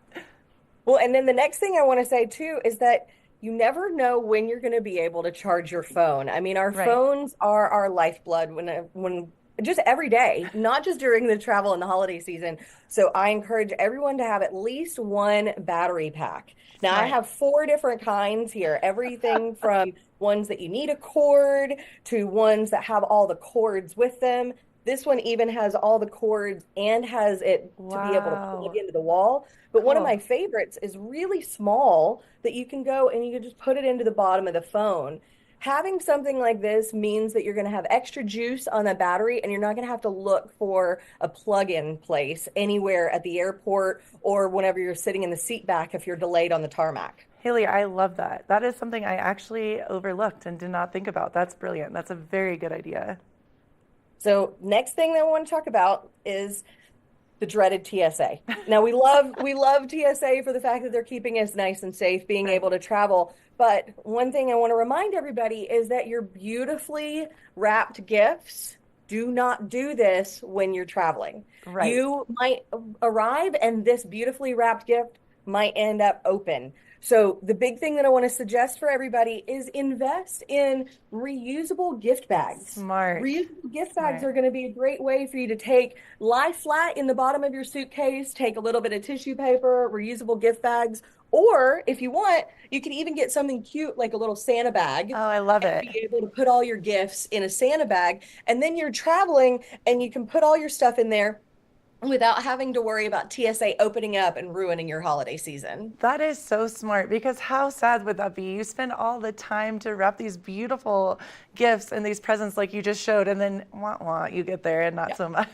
Well, and then the next thing I want to say, too, is that you never know when you're going to be able to charge your phone. I mean, our phones are our lifeblood when just every day, not just during the travel and the holiday season. So I encourage everyone to have at least one battery pack. Now, I have 4 different kinds here, everything from ones that you need a cord to ones that have all the cords with them. This one even has all the cords and has it to be able to plug into the wall. But one of my favorites is really small that you can go and you can just put it into the bottom of the phone. Having something like this means that you're going to have extra juice on that battery, and you're not going to have to look for a plug-in place anywhere at the airport or whenever you're sitting in the seat back if you're delayed on the tarmac. Haley, I love that. That is something I actually overlooked and did not think about. That's brilliant. That's a very good idea. So next thing that I want to talk about is the dreaded TSA. Now we love TSA for the fact that they're keeping us nice and safe, being able to travel. But one thing I want to remind everybody is that your beautifully wrapped gifts, do not do this when you're traveling. Right. You might arrive and this beautifully wrapped gift might end up open. So the big thing that I want to suggest for everybody is invest in reusable gift bags. Smart. Reusable gift bags are going to be a great way for you to lie flat in the bottom of your suitcase, take a little bit of tissue paper, reusable gift bags. Or if you want, you can even get something cute like a little Santa bag. Oh, I love it. Be able to put all your gifts in a Santa bag. And then you're traveling and you can put all your stuff in there. without having to worry about TSA opening up and ruining your holiday season. That is so smart, because how sad would that be? You spend all the time to wrap these beautiful gifts and these presents like you just showed, and then you get there and not so much.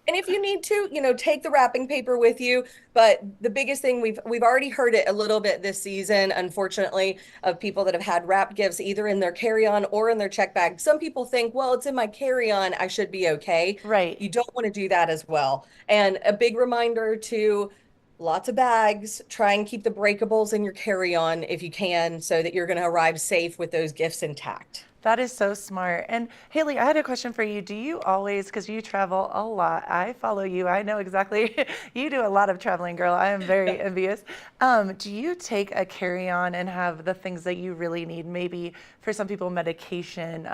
And if you need to, take the wrapping paper with you. But the biggest thing, we've already heard it a little bit this season, unfortunately, of people that have had wrapped gifts either in their carry-on or in their check bag. Some people think, well, it's in my carry-on, I should be okay. Right. You don't want to do that as well. And a big reminder to lots of bags, try and keep the breakables in your carry-on if you can, so that you're going to arrive safe with those gifts intact. That is so smart. And Haley, I had a question for you. Do you always, because you travel a lot, I follow you, I know exactly, you do a lot of traveling, girl. I am very envious. Do you take a carry-on and have the things that you really need? Maybe for some people, medication,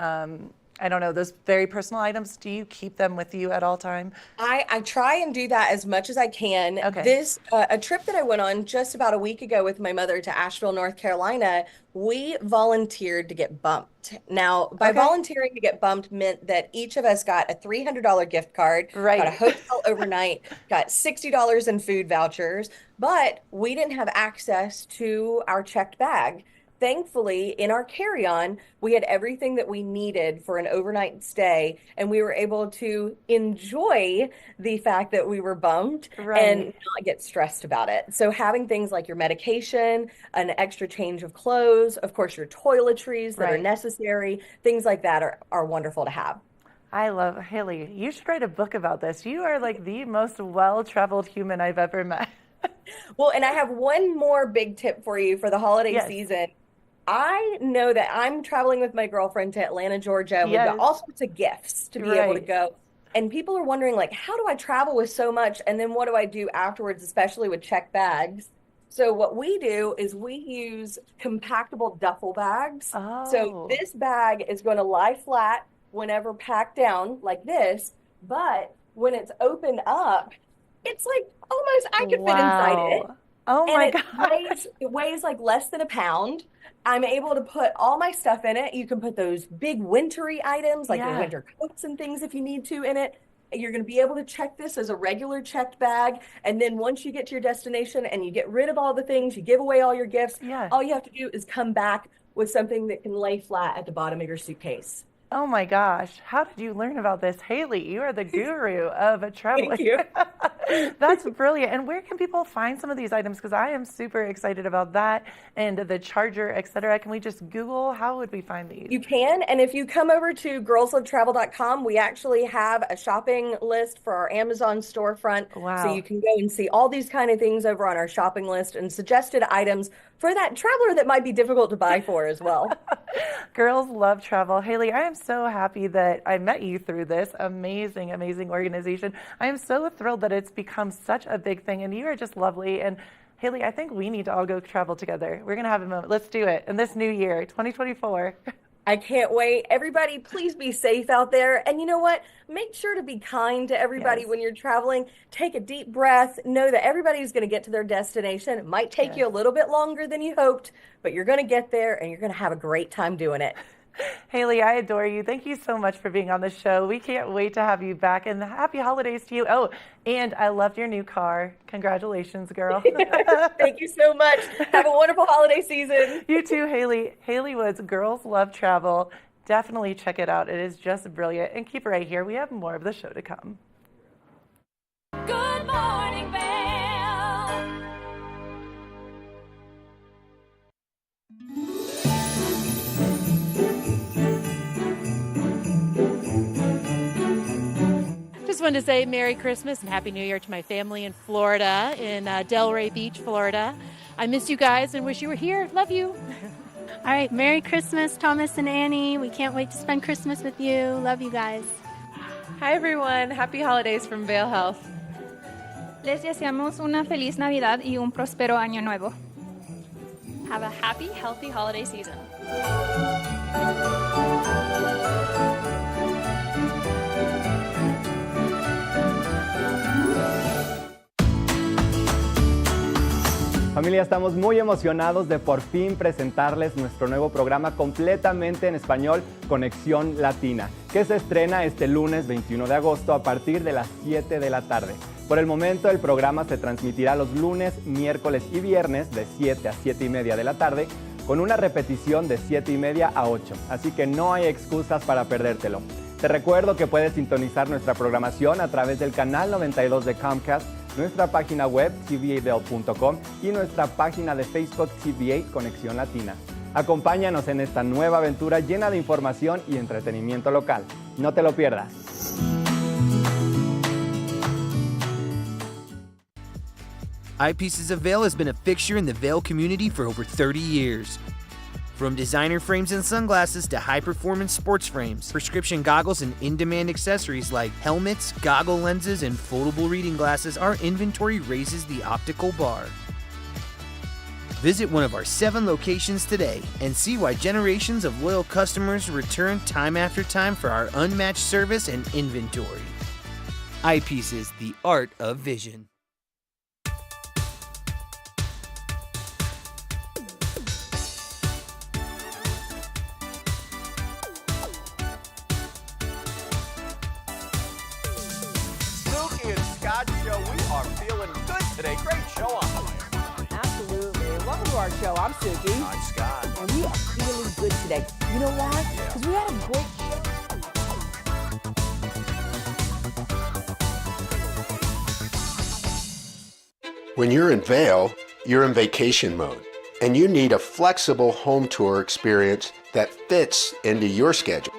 I don't know, those very personal items, do you keep them with you at all time? I try and do that as much as I can. Okay. A trip that I went on just about a week ago with my mother to Asheville, North Carolina, we volunteered to get bumped. Now, by volunteering to get bumped meant that each of us got a $300 gift card, got a hotel overnight, got $60 in food vouchers, but we didn't have access to our checked bag. Thankfully, in our carry-on, we had everything that we needed for an overnight stay, and we were able to enjoy the fact that we were bumped and not get stressed about it. So having things like your medication, an extra change of clothes, of course, your toiletries that are necessary, things like that are wonderful to have. I love, Haley, you should write a book about this. You are like the most well-traveled human I've ever met. Well, and I have one more big tip for you for the holiday season. I know that I'm traveling with my girlfriend to Atlanta, Georgia. We've got all sorts of gifts to be able to go. And people are wondering, like, how do I travel with so much? And then what do I do afterwards, especially with checked bags? So what we do is we use compactable duffel bags. So this bag is going to lie flat whenever packed down like this. But when it's opened up, it's like almost I could fit inside it. Oh my God. It weighs like less than a pound. I'm able to put all my stuff in it. You can put those big wintry items like your winter coats and things if you need to in it. You're going to be able to check this as a regular checked bag. And then once you get to your destination and you get rid of all the things, you give away all your gifts, all you have to do is come back with something that can lay flat at the bottom of your suitcase. Oh my gosh, how did you learn about this? Haley, you are the guru of traveling. Thank you. That's brilliant. And where can people find some of these items? Because I am super excited about that and the charger, etc. Can we just Google? How would we find these? You can. And if you come over to girlslovetravel.com, we actually have a shopping list for our Amazon storefront. Wow. So you can go and see all these kind of things over on our shopping list and suggested items for that traveler that might be difficult to buy for as well. Girls Love Travel. Haley, I am so happy that I met you through this amazing, amazing organization. I am so thrilled that it's become such a big thing, and you are just lovely. And Haley, I think we need to all go travel together. We're going to have a moment. Let's do it in this new year, 2024. I can't wait. Everybody, please be safe out there. And you know what? Make sure to be kind to everybody when you're traveling. Take a deep breath. Know that everybody's going to get to their destination. It might take you a little bit longer than you hoped, but you're going to get there and you're going to have a great time doing it. Haley, I adore you. Thank you so much for being on the show. We can't wait to have you back, and happy holidays to you. Oh, and I loved your new car. Congratulations, girl. Thank you so much. Have a wonderful holiday season. You too, Haley. Haley Woods, Girls Love Travel. Definitely check it out. It is just brilliant. And keep it right here. We have more of the show to come. Good morning, Vail. Just wanted to say Merry Christmas and Happy New Year to my family in Florida, in Delray Beach, Florida. I miss you guys and wish you were here. Love you. All right, Merry Christmas, Thomas and Annie. We can't wait to spend Christmas with you. Love you guys. Hi everyone, happy holidays from Vail Health. Les deseamos una feliz Navidad y un próspero año nuevo. Have a happy, healthy holiday season. Familia, estamos muy emocionados de por fin presentarles nuestro nuevo programa completamente en español, Conexión Latina, que se estrena este lunes 21 de agosto a partir de las 7 de la tarde. Por el momento, el programa se transmitirá los lunes, miércoles y viernes de 7 a 7 y media de la tarde, con una repetición de 7 y media a 8, así que no hay excusas para perdértelo. Te recuerdo que puedes sintonizar nuestra programación a través del canal 92 de Comcast, nuestra página web tv8vail.com y nuestra página de Facebook TV8 Conexión Latina. Acompáñanos en esta nueva aventura llena de información y entretenimiento local. No te lo pierdas. Eyepieces of Vail has been a fixture in the Vail community for over 30 years. From designer frames and sunglasses to high-performance sports frames, prescription goggles, and in-demand accessories like helmets, goggle lenses, and foldable reading glasses, our inventory raises the optical bar. Visit one of our 7 locations today and see why generations of loyal customers return time after time for our unmatched service and inventory. Eyepieces, the art of vision. Today, great show on the way. Absolutely. Welcome to our show. I'm Suki. I'm Scott. And we are feeling good today. You know why? Because we had a great show. When you're in Vail, you're in vacation mode, and you need a flexible home tour experience that fits into your schedule.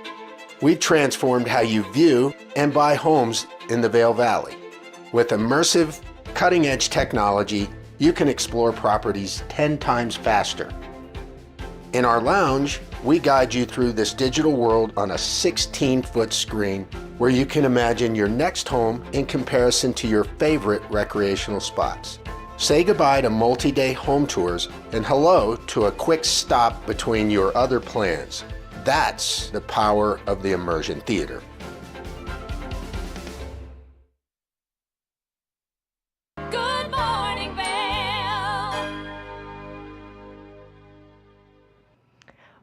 We've transformed how you view and buy homes in the Vail Valley. With immersive, cutting-edge technology, you can explore properties 10 times faster. In our lounge, we guide you through this digital world on a 16-foot screen where you can imagine your next home in comparison to your favorite recreational spots. Say goodbye to multi-day home tours and hello to a quick stop between your other plans. That's the power of the Immersion Theater.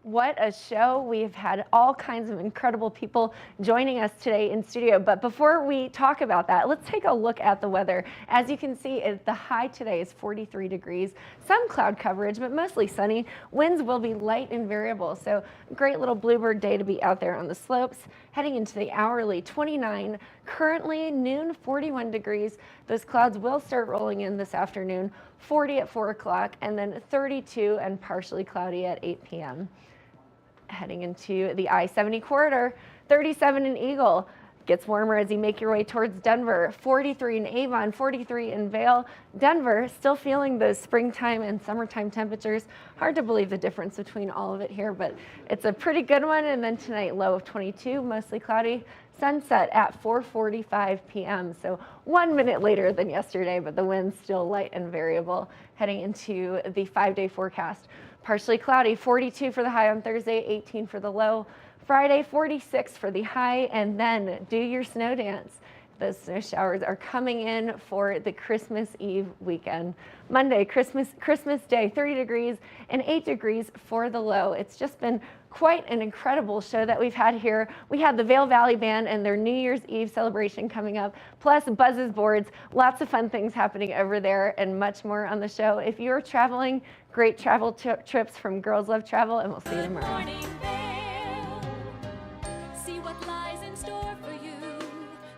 What a show. We've had all kinds of incredible people joining us today in studio. But before we talk about that, let's take a look at the weather. As you can see, the high today is 43 degrees. Some cloud coverage, but mostly sunny. Winds will be light and variable. So great little bluebird day to be out there on the slopes. Heading into the hourly, 29. Currently noon, 41 degrees. Those clouds will start rolling in this afternoon, 40 at 4 o'clock, and then 32 and partially cloudy at 8 p.m. Heading into the I-70 corridor, 37 in Eagle. Gets warmer as you make your way towards Denver. 43 in Avon, 43 in Vail. Denver still feeling those springtime and summertime temperatures. Hard to believe the difference between all of it here, but it's a pretty good one. And then tonight, low of 22, mostly cloudy. Sunset at 4:45 p.m. So 1 minute later than yesterday, but the wind's still light and variable. Heading into the 5-day forecast. Partially cloudy, 42 for the high on Thursday, 18 for the low. Friday, 46 for the high, and then do your snow dance. Those snow showers are coming in for the Christmas Eve weekend. Monday, Christmas Day, 30 degrees and 8 degrees for the low. It's just been quite an incredible show that we've had here. We had the Vail Valley Band and their New Year's Eve celebration coming up, plus Buzz's Boards, lots of fun things happening over there and much more on the show. If you're traveling, great travel trips from Girls Love Travel, and we'll see you tomorrow. See what lies in store for you.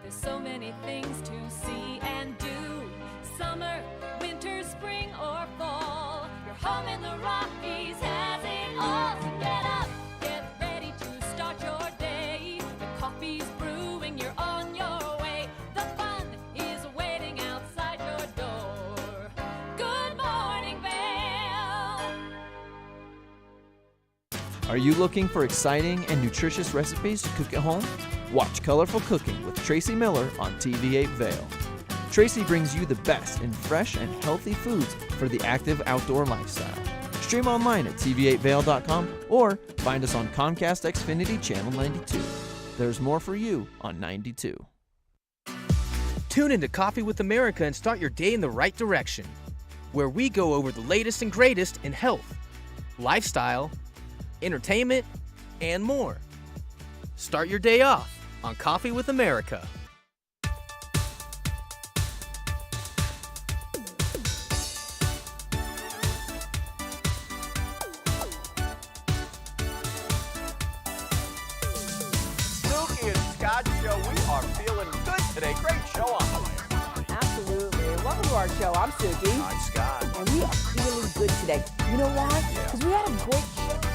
There's so many things to see and do. Summer, winter, spring, or fall. Your home in the Rockies has it all. So get up, get ready to start your day. The coffee's brewing, you're on your way. The fun is waiting outside your door. Good morning, Vail. Are you looking for exciting and nutritious recipes to cook at home? Watch Colorful Cooking with Tracy Miller on TV8 Vail. Tracy brings you the best in fresh and healthy foods for the active outdoor lifestyle. Stream online at tv8vail.com or find us on Comcast Xfinity Channel 92. There's more for you on 92. Tune into Coffee with America and start your day in the right direction. where we go over the latest and greatest in health, lifestyle, entertainment, and more. Start your day off on Coffee with America. Snooki and Scott Show, we are feeling good today. Great show on the way. Absolutely. Welcome to our show. I'm Suki. I'm Scott. And we are feeling good today. You know why? Because we had a great show.